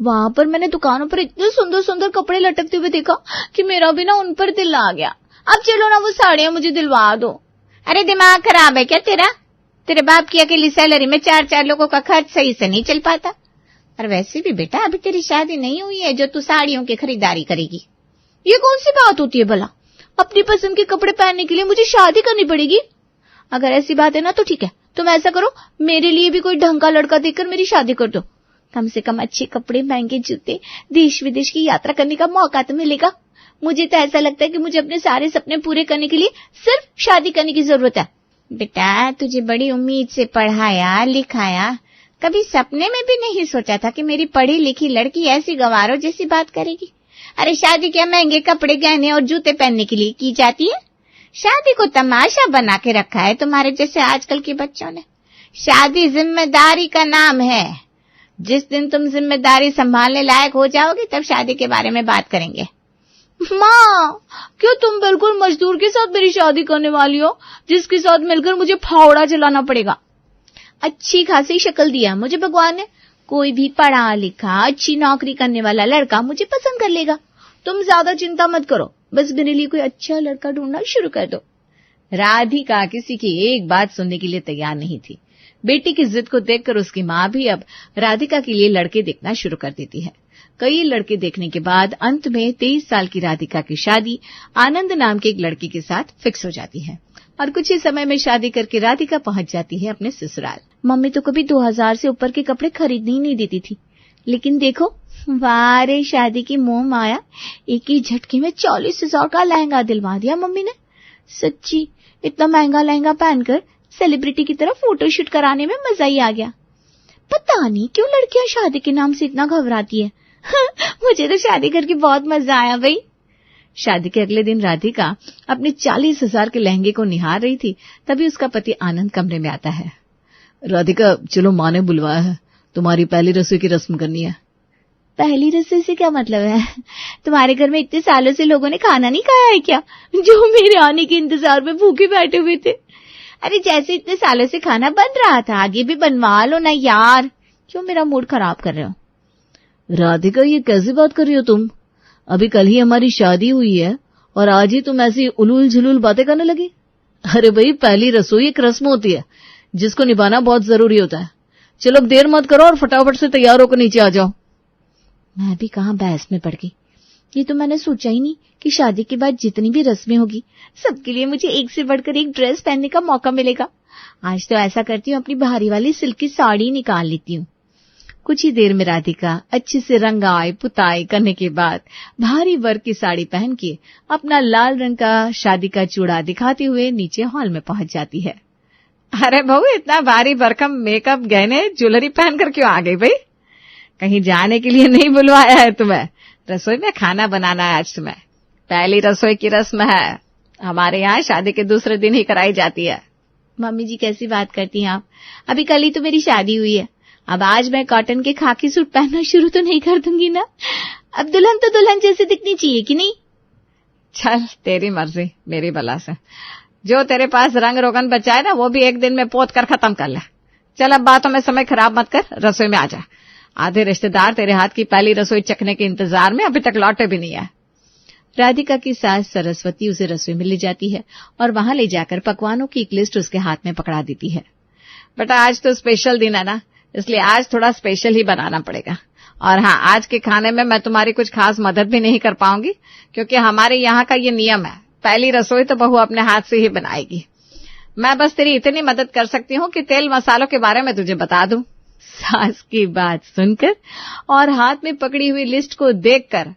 वहां पर मैंने दुकानों पर इतने सुंदर सुंदर कपड़े लटकते हुए देखा कि मेरा भी ना उन पर दिल आ गया। अब चलो ना वो साड़ियां मुझे दिलवा दो। अरे दिमाग खराब है क्या तेरा? तेरे बाप की अकेली सैलरी में 4-4 लोगों का खर्च सही से नहीं चल पाता। और वैसे भी बेटा अभी तेरी शादी नहीं हुई है जो तू साड़ियों की खरीदारी करेगी। ये कौन सी बात होती है भला? अपनी पसंद के कपड़े पहनने के लिए मुझे शादी करनी पड़ेगी? अगर ऐसी बात है ना तो ठीक है, तुम ऐसा करो, मेरे लिए भी कोई ढंग का लड़का देखकर मेरी शादी कर दो। कम से कम अच्छे कपड़े, महंगे जूते, देश विदेश की यात्रा करने का मौका तो मिलेगा। मुझे तो ऐसा लगता है कि मुझे अपने सारे सपने पूरे करने के लिए सिर्फ शादी करने की जरूरत है। बेटा तुझे बड़ी उम्मीद से पढ़ाया लिखाया, कभी सपने में भी नहीं सोचा था कि मेरी पढ़ी लिखी लड़की ऐसी गंवारों जैसी बात करेगी। अरे शादी क्या महंगे कपड़े, गहने और जूते पहनने के लिए की जाती है? शादी को तमाशा बना के रखा है तुम्हारे जैसे आजकल के बच्चों ने। शादी जिम्मेदारी का नाम है। जिस दिन तुम जिम्मेदारी संभालने लायक हो जाओगे तब शादी के बारे में बात करेंगे। माँ, क्यों तुम बिल्कुल मजदूर के साथ मेरी शादी करने वाली हो, जिसके साथ मिलकर मुझे फावड़ा चलाना पड़ेगा? अच्छी खासी शक्ल दिया मुझे भगवान ने, कोई भी पढ़ा लिखा अच्छी नौकरी करने वाला लड़का मुझे पसंद कर लेगा। तुम ज्यादा चिंता मत करो, बस मेरे लिए कोई अच्छा लड़का ढूंढना शुरू कर दो। राधिका किसी की एक बात सुनने के लिए तैयार नहीं थी। बेटी की जिद को देखकर उसकी माँ भी अब राधिका के लिए लड़के देखना शुरू कर देती है। कई लड़के देखने के बाद अंत में 23 साल की राधिका की शादी आनंद नाम के एक लड़के के साथ फिक्स हो जाती है और कुछ ही समय में शादी करके राधिका पहुंच जाती है अपने ससुराल। मम्मी तो कभी 2000 से ऊपर के कपड़े खरीदने ही नहीं देती थी, लेकिन देखो वारे शादी की मोह माया, एक ही झटके में 40,000 का लहंगा दिलवा दिया मम्मी ने। सच्ची इतना महंगा लहंगा पहनकर सेलिब्रिटी की तरह फोटोशूट कराने में मजा ही आ गया। पता नहीं क्यों लड़कियां शादी के नाम से इतना घबराती है। मुझे तो शादी करके बहुत मजा आया भाई। शादी के अगले दिन राधिका अपने 40,000 के लहंगे को निहार रही थी, तभी उसका पति आनंद कमरे में आता है। राधिका चलो, माँ ने बुलवाया है, तुम्हारी पहली रसोई की रस्म करनी है। पहली रसोई से क्या मतलब है? तुम्हारे घर में इतने सालों से लोगों ने खाना नहीं खाया है क्या, जो मेरे आने के इंतजार में भूखे बैठे हुए थे? अरे जैसे इतने सालों से खाना बन रहा था आगे भी बनवा लो ना यार, क्यों मेरा मूड खराब कर रहे हो? राधिका ये कैसी बात कर रही हो तुम? अभी कल ही हमारी शादी हुई है और आज ही तुम ऐसी उलूल झुलूल बातें करने लगी। अरे भाई, पहली रसोई एक रस्म होती है जिसको निभाना बहुत जरूरी होता है। चलो अब देर मत करो और फटाफट से तैयार होकर नीचे आ जाओ। मैं भी कहाँ बहस में पड़ गई। ये तो मैंने सोचा ही नहीं कि शादी के बाद जितनी भी रस्में होगी सबके लिए मुझे एक से बढ़कर एक ड्रेस पहनने का मौका मिलेगा। आज तो ऐसा करती हूँ, अपनी भारी वाली सिल्क की साड़ी निकाल लेती हूँ। कुछ ही देर में राधिका अच्छे से रंगाई पुताई करने के बाद भारी वर्क की साड़ी पहन के अपना लाल रंग का शादी का चूड़ा दिखाते हुए नीचे हॉल में पहुंच जाती है। अरे बहू, इतना भारी भरकम मेकअप, गहने, ज्वेलरी पहनकर क्यों आ गई भाई? कहीं जाने के लिए नहीं बुलवाया है तुम्हें? रसोई में खाना बनाना है आज तुम्हें। पहली रसोई की रस्म है, हमारे यहाँ शादी के दूसरे दिन ही कराई जाती है। मम्मी जी कैसी बात करती हैं आप? अभी कल ही तो मेरी शादी हुई है। अब आज मैं कॉटन के खाकी सूट पहनना शुरू तो नहीं कर दूंगी ना। अब दुल्हन तो दुल्हन जैसे दिखनी चाहिए कि नहीं? चल तेरी मर्जी, मेरी बला से। जो तेरे पास रंग रोगन बचा है ना, वो भी एक दिन में पोत कर खत्म कर ले। चल अब बातों में समय खराब मत कर, रसोई में आ जा। आधे रिश्तेदार तेरे हाथ की पहली रसोई चखने के इंतजार में अभी तक लौटे भी नहीं है। राधिका की सास सरस्वती उसे रसोई में ले जाती है और वहां ले जाकर पकवानों की एक लिस्ट उसके हाथ में पकड़ा देती है। बेटा, आज तो स्पेशल दिन है ना, इसलिए आज थोड़ा स्पेशल ही बनाना पड़ेगा। और हाँ, आज के खाने में मैं तुम्हारी कुछ खास मदद भी नहीं कर पाऊंगी, क्योंकि हमारे यहाँ का ये नियम है, पहली रसोई तो बहू अपने हाथ से ही बनाएगी। मैं बस तेरी इतनी मदद कर सकती हूँ कि तेल मसालों के बारे में तुझे बता दूं। सास की बात सुनकर और हाथ में पकड़ी हुई लिस्ट को देखकर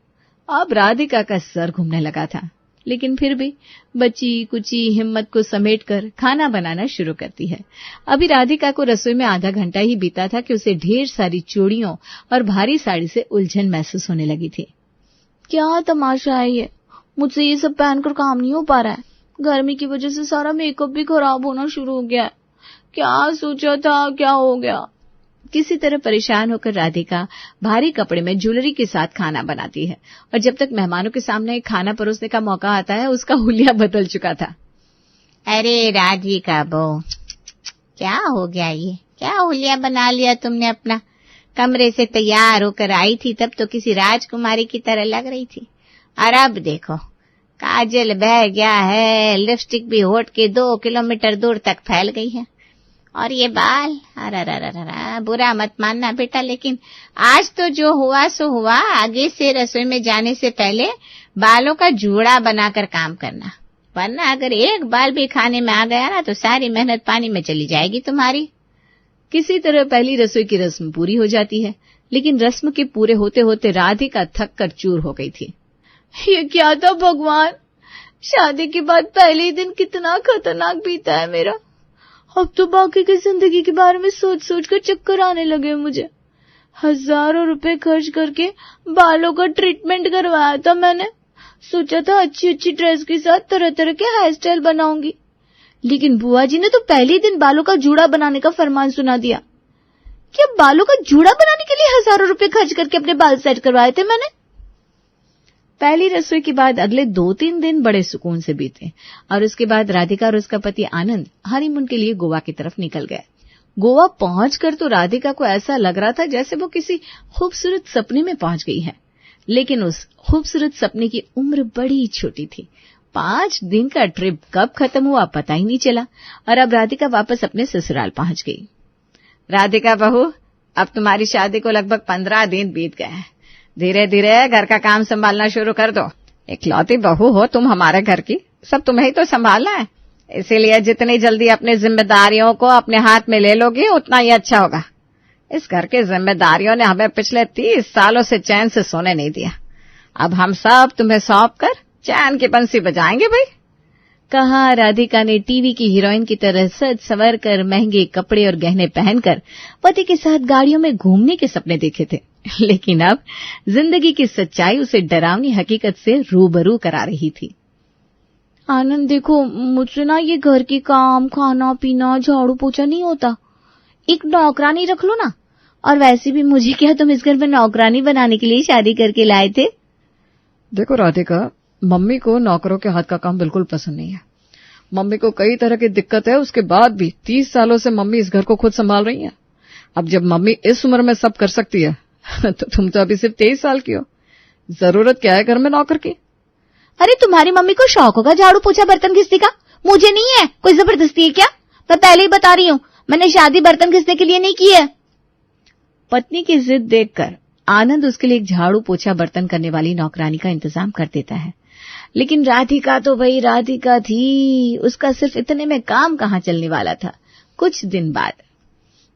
अब राधिका का सर घूमने लगा था, लेकिन फिर भी बची कुची हिम्मत को समेटकर खाना बनाना शुरू करती है। अभी राधिका को रसोई में आधा घंटा ही बीता था कि उसे ढेर सारी चूड़ियों और भारी साड़ी से उलझन महसूस होने लगी थी। क्या तमाशा है ये, मुझसे ये सब पहनकर काम नहीं हो पा रहा है। गर्मी की वजह से सारा मेकअप भी खराब होना शुरू हो गया है। क्या सोचा था, क्या हो गया। किसी तरह परेशान होकर राधिका भारी कपड़े में ज्वेलरी के साथ खाना बनाती है और जब तक मेहमानों के सामने खाना परोसने का मौका आता है, उसका हुलिया बदल चुका था। अरे राधिका बहू, क्या हो गया ये? क्या हुलिया बना लिया तुमने अपना? कमरे से तैयार होकर आई थी तब तो किसी राजकुमारी की तरह लग रही थी, और अब देखो काजल बह गया है, लिपस्टिक भी होठ के 2 किलोमीटर दूर तक फैल गई है, और ये बाल, अरे बुरा मत मानना बेटा, लेकिन आज तो जो हुआ सो हुआ। आगे से रसोई में जाने से पहले बालों का जूड़ा बनाकर काम करना, वरना अगर एक बाल भी खाने में आ गया ना तो सारी मेहनत पानी में चली जाएगी तुम्हारी। किसी तरह पहली रसोई की रस्म पूरी हो जाती है, लेकिन रस्म के पूरे होते होते राधिका थक कर चूर हो गई थी। ये क्या था भगवान, शादी के बाद पहले ही दिन कितना खतरनाक बीता है मेरा। अब तो बाकी की जिंदगी के बारे में सोच सोच कर चक्कर आने लगे मुझे। हजारों रुपए खर्च करके बालों का ट्रीटमेंट करवाया था मैंने। सोचा था अच्छी अच्छी ड्रेस के साथ तरह तरह के हेयर स्टाइल बनाऊंगी, लेकिन बुआ जी ने तो पहले ही दिन बालों का जूड़ा बनाने का फरमान सुना दिया। क्या बालों का जूड़ा बनाने के लिए हजारों रुपए खर्च करके अपने बाल सेट करवाए थे मैंने। पहली रसोई के बाद अगले 2-3 दिन बड़े सुकून से बीते और उसके बाद राधिका और उसका पति आनंद हनीमून के लिए गोवा की तरफ निकल गए। गोवा पहुंचकर तो राधिका को ऐसा लग रहा था जैसे वो किसी खूबसूरत सपने में पहुंच गई है, लेकिन उस खूबसूरत सपने की उम्र बड़ी छोटी थी। 5 दिन का ट्रिप कब खत्म हुआ पता ही नहीं चला और अब राधिका वापस अपने ससुराल पहुंच गई। राधिका बहू, अब तुम्हारी शादी को लगभग 15 दिन बीत गए हैं। धीरे धीरे घर का काम संभालना शुरू कर दो। इकलौती बहू हो तुम हमारे घर की, सब तुम्हें ही तो संभालना है, इसीलिए जितनी जल्दी अपनी जिम्मेदारियों को अपने हाथ में ले लोगी उतना ही अच्छा होगा। इस घर की जिम्मेदारियों ने हमें पिछले 30 सालों से चैन से सोने नहीं दिया। अब हम सब तुम्हें सौंप कर चैन की बंसी बजाएंगे भाई। कहा राधिका ने टीवी की हीरोइन की तरह सज संवर कर महंगे कपड़े और गहने पहनकर पति के साथ गाड़ियों में घूमने के सपने देखे थे, लेकिन अब जिंदगी की सच्चाई उसे डरावनी हकीकत से रूबरू करा रही थी। आनंद देखो, मुझसे ना ये घर के काम, खाना पीना, झाड़ू पोछा नहीं होता। एक नौकरानी रख लो ना। और वैसे भी मुझे क्या तुम इस घर में नौकरानी बनाने के लिए शादी करके लाए थे? देखो राधिका, मम्मी को नौकरों के हाथ का काम बिल्कुल पसंद नहीं है। मम्मी को कई तरह की दिक्कत है, उसके बाद भी 30 सालों से मम्मी इस घर को खुद संभाल रही हैं। अब जब मम्मी इस उम्र में सब कर सकती है तो तुम तो अभी सिर्फ 23 साल की हो, जरूरत क्या है घर में नौकर की? अरे तुम्हारी मम्मी को शौक होगा झाड़ू पोछा बर्तन घिसने का, मुझे नहीं है। कोई जबरदस्ती है क्या? मैं पहले ही बता रही हूँ, मैंने शादी बर्तन घिसने के लिए नहीं की है। पत्नी की जिद देखकर आनंद उसके लिए एक झाड़ू पोछा बर्तन करने वाली नौकरानी का इंतजाम कर देता है, लेकिन राधिका तो वही राधिका थी, उसका सिर्फ इतने में काम कहाँ चलने वाला था। कुछ दिन बाद,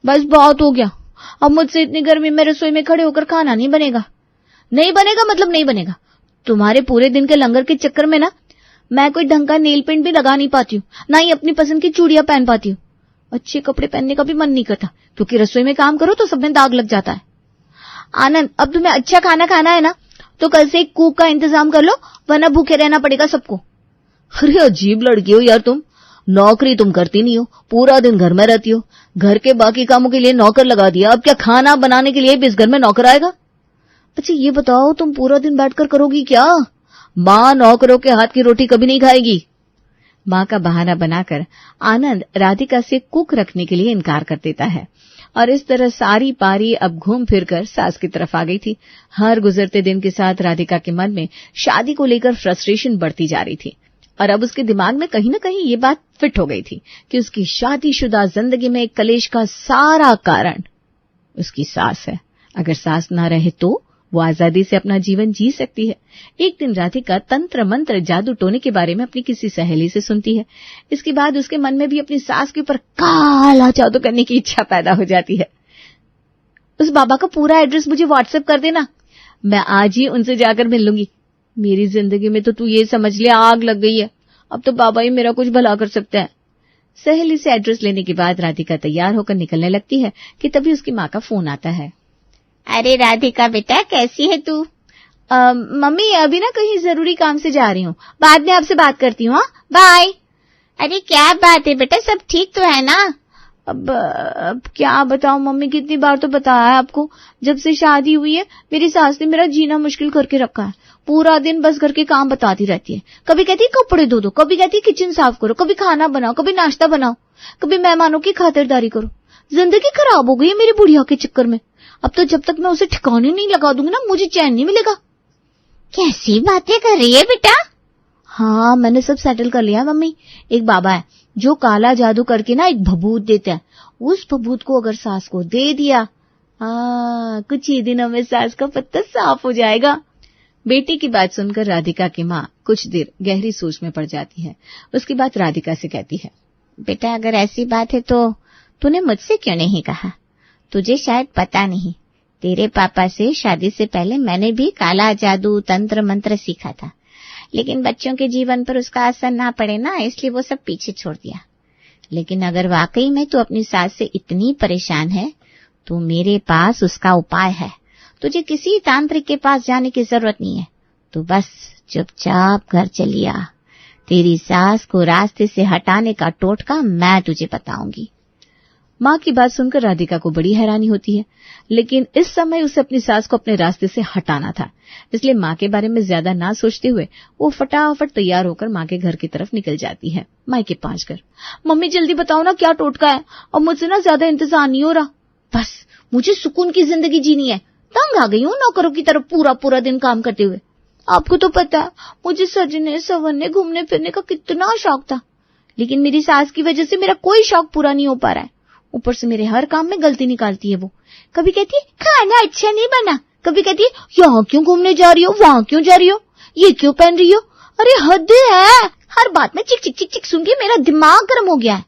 बस बहुत हो गया, अब मुझसे इतनी गर्मी में रसोई में खड़े होकर खाना नहीं बनेगा। नहीं बनेगा मतलब नहीं बनेगा। तुम्हारे पूरे दिन के लंगर के चक्कर में ना मैं कोई ढंग का नेल पेंट भी लगा नहीं पाती हूँ, ना ही अपनी पसंद की चूड़ियां पहन पाती हूँ। अच्छे कपड़े पहनने का भी मन नहीं करता, क्योंकि रसोई में काम करो तो सब में दाग लग जाता है। आनंद, अब तुम्हें अच्छा खाना खाना है ना, तो कल से एक कुक का इंतजाम कर लो, वरना भूखे रहना पड़ेगा सबको। अरे अजीब लड़की हो यार तुम, नौकरी तुम करती नहीं हो, पूरा दिन घर में रहती हो, घर के बाकी कामों के लिए नौकर लगा दिया, अब क्या खाना बनाने के लिए भी इस घर में नौकर आएगा? अच्छा ये बताओ, तुम पूरा दिन बैठकर करोगी क्या? माँ नौकरों के हाथ की रोटी कभी नहीं खाएगी। माँ का बहाना बनाकर आनंद राधिका से कुक रखने के लिए इनकार कर देता है और इस तरह सारी पारी अब घूम फिरकर सास की तरफ आ गई थी। हर गुजरते दिन के साथ राधिका के मन में शादी को लेकर फ्रस्ट्रेशन बढ़ती जा रही थी और अब उसके दिमाग में कहीं न कहीं ये बात फिट हो गई थी कि उसकी शादीशुदा जिंदगी में कलेश का सारा कारण उसकी सास है। अगर सास ना रहे तो वो आजादी से अपना जीवन जी सकती है। एक दिन राधिका तंत्र मंत्र जादू टोने के बारे में अपनी किसी सहेली से सुनती है। इसके बाद उसके मन में भी अपनी सास के ऊपर काला जादू करने की इच्छा पैदा हो जाती है। उस बाबा का पूरा एड्रेस मुझे व्हाट्सएप कर देना, मैं आज ही उनसे जाकर मिल लूंगी। मेरी जिंदगी में तो तू ये समझ ले आग लग गई है, अब तो बाबा ही मेरा कुछ भला कर सकते हैं। सहेली से एड्रेस लेने के बाद राधिका तैयार होकर निकलने लगती है कि तभी उसकी माँ का फोन आता है। अरे राधिका बेटा, कैसी है तू? मम्मी अभी ना कहीं जरूरी काम से जा रही हूँ, बाद में आपसे बात करती हूँ। बाय। अरे क्या बात है बेटा, सब ठीक तो है ना? अब क्या बताऊं मम्मी, कितनी बार तो बताया है आपको, जब से शादी हुई है मेरी सास ने मेरा जीना मुश्किल करके रखा है। पूरा दिन बस घर के काम बताती रहती है, कभी कहती है कपड़े धो दो, कभी कहती है किचन साफ करो, कभी खाना बनाओ, कभी नाश्ता बनाओ, कभी मेहमानों की खातिरदारी करो। जिंदगी खराब हो गई है मेरी बुढ़िया के चक्कर में। अब तो जब तक मैं उसे ठिकाने नहीं लगा दूंगी ना, मुझे चैन नहीं मिलेगा। कैसी बातें कर रही है बेटा? हाँ, मैंने सब सेटल कर लिया है मम्मी। एक बाबा है जो काला जादू करके ना एक भभूत देता है, उस भभूत को अगर सास को दे दिया, कुछ ही दिनों में सास का पत्ता साफ हो जाएगा। बेटी की बात सुनकर राधिका की माँ कुछ देर गहरी सोच में पड़ जाती है। उसके बाद राधिका से कहती है, बेटा अगर ऐसी बात है तो तूने मुझसे क्यों नहीं कहा? तुझे शायद पता नहीं, तेरे पापा से शादी से पहले मैंने भी काला जादू तंत्र मंत्र सीखा था, लेकिन बच्चों के जीवन पर उसका असर ना पड़े ना, इसलिए वो सब पीछे छोड़ दिया। लेकिन अगर वाकई में तू अपनी सास से इतनी परेशान है तो मेरे पास उसका उपाय है। तुझे किसी तांत्रिक के पास जाने की जरूरत नहीं है, तू बस चुपचाप घर चली आ। तेरी सास को रास्ते से हटाने का टोटका मैं तुझे बताऊंगी। माँ की बात सुनकर राधिका को बड़ी हैरानी होती है, लेकिन इस समय उसे अपनी सास को अपने रास्ते से हटाना था, इसलिए माँ के बारे में ज्यादा ना सोचते हुए वो फटाफट तैयार होकर माँ के घर की तरफ निकल जाती है। मायके पहुंचकर, मम्मी जल्दी बताओ ना क्या टोटका है, और मुझसे ना ज्यादा इंतजार नहीं हो रहा, बस मुझे सुकून की जिंदगी जीनी है। तंग आ गई हूँ नौकरों की तरफ पूरा पूरा दिन काम करते हुए। आपको तो पता है मुझे सजने संवरने घूमने फिरने का कितना शौक था, लेकिन मेरी सास की वजह से मेरा कोई शौक पूरा नहीं हो पा रहा है। ऊपर से मेरे हर काम में गलती निकालती है वो। कभी कहती है खाना अच्छा नहीं बना, कभी कहती है यहाँ क्यों घूमने जा रही हो, वहां क्यों जा रही हो, ये क्यों पहन रही हो। अरे हद है, हर बात में चिक चिक चिक चिक सुन के मेरा दिमाग गर्म हो गया है।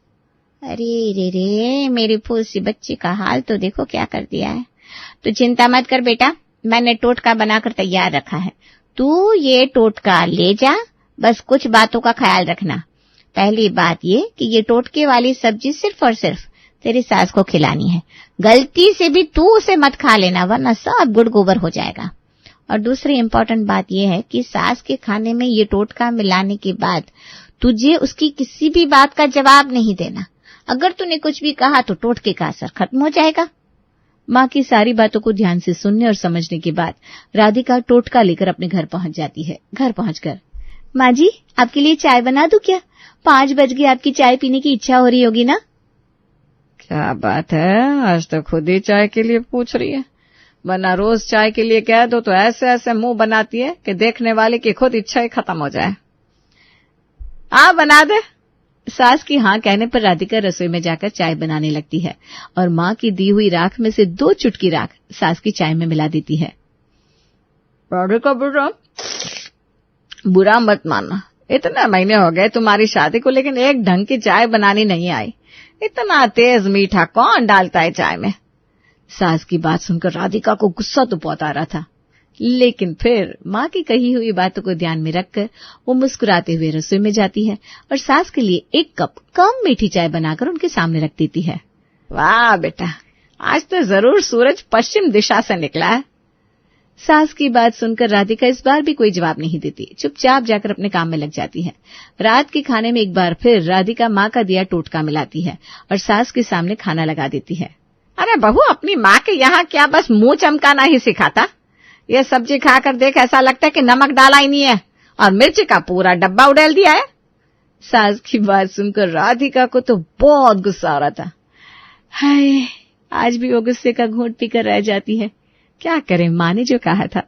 अरे रे रे, मेरी फूल सी बच्ची का हाल तो देखो क्या कर दिया है। तू चिंता मत कर बेटा, मैंने टोटका बनाकर तैयार रखा है। तू ये टोटका ले जा, बस कुछ बातों का ख्याल रखना। पहली बात ये कि ये टोटके वाली सब्जी सिर्फ और सिर्फ तेरी सास को खिलानी है। गलती से भी तू उसे मत खा लेना, वरना सब गुड़ गोबर हो जाएगा। और दूसरी इम्पोर्टेंट बात यह है कि सास के खाने में ये टोटका मिलाने के बाद तुझे उसकी किसी भी बात का जवाब नहीं देना। अगर तूने कुछ भी कहा तो टोटके का असर खत्म हो जाएगा। माँ की सारी बातों को ध्यान से सुनने और समझने के बाद राधिका टोटका लेकर अपने घर पहुंच जाती है। घर पहुंचकर, माँ जी आपके लिए चाय बना दूं क्या? 5 बज गए, आपकी चाय पीने की इच्छा हो रही होगी ना? क्या बात है, आज तो खुद ही चाय के लिए पूछ रही है, वरना रोज चाय के लिए कह दो तो ऐसे ऐसे मुंह बनाती है कि देखने वाले की खुद इच्छा ही खत्म हो जाए। बना दे। सास की हाँ कहने पर राधिका रसोई में जाकर चाय बनाने लगती है और माँ की दी हुई राख में से 2 चुटकी राख सास की चाय में मिला देती है। राधिका बेटा, बुरा मत मानना, इतने महीने हो गए तुम्हारी शादी को, लेकिन एक ढंग की चाय बनानी नहीं आई। इतना तेज मीठा कौन डालता है चाय में? सास की बात सुनकर राधिका को गुस्सा तो बहुत आ रहा था। लेकिन फिर माँ की कही हुई बातों को ध्यान में रखकर वो मुस्कुराते हुए रसोई में जाती है और सास के लिए एक कप कम मीठी चाय बनाकर उनके सामने रख देती है। वाह बेटा, आज तो जरूर सूरज पश्चिम दिशा से निकला है। सास की बात सुनकर राधिका इस बार भी कोई जवाब नहीं देती, चुपचाप जाकर अपने काम में लग जाती है। रात के खाने में एक बार फिर राधिका माँ का दिया टोटका मिलाती है और सास के सामने खाना लगा देती है। अरे बहू, अपनी माँ के यहाँ क्या बस मुंह चमकाना ही सिखाता? ये सब्जी खाकर देख, ऐसा लगता है कि नमक डाला ही नहीं है और मिर्च का पूरा डब्बा उड़ेल दिया है। सास की बात सुनकर राधिका को तो बहुत गुस्सा आ रहा था। हाय, आज भी वो गुस्से का घूंट पीकर रह जाती है। क्या करे, माँ ने जो कहा था।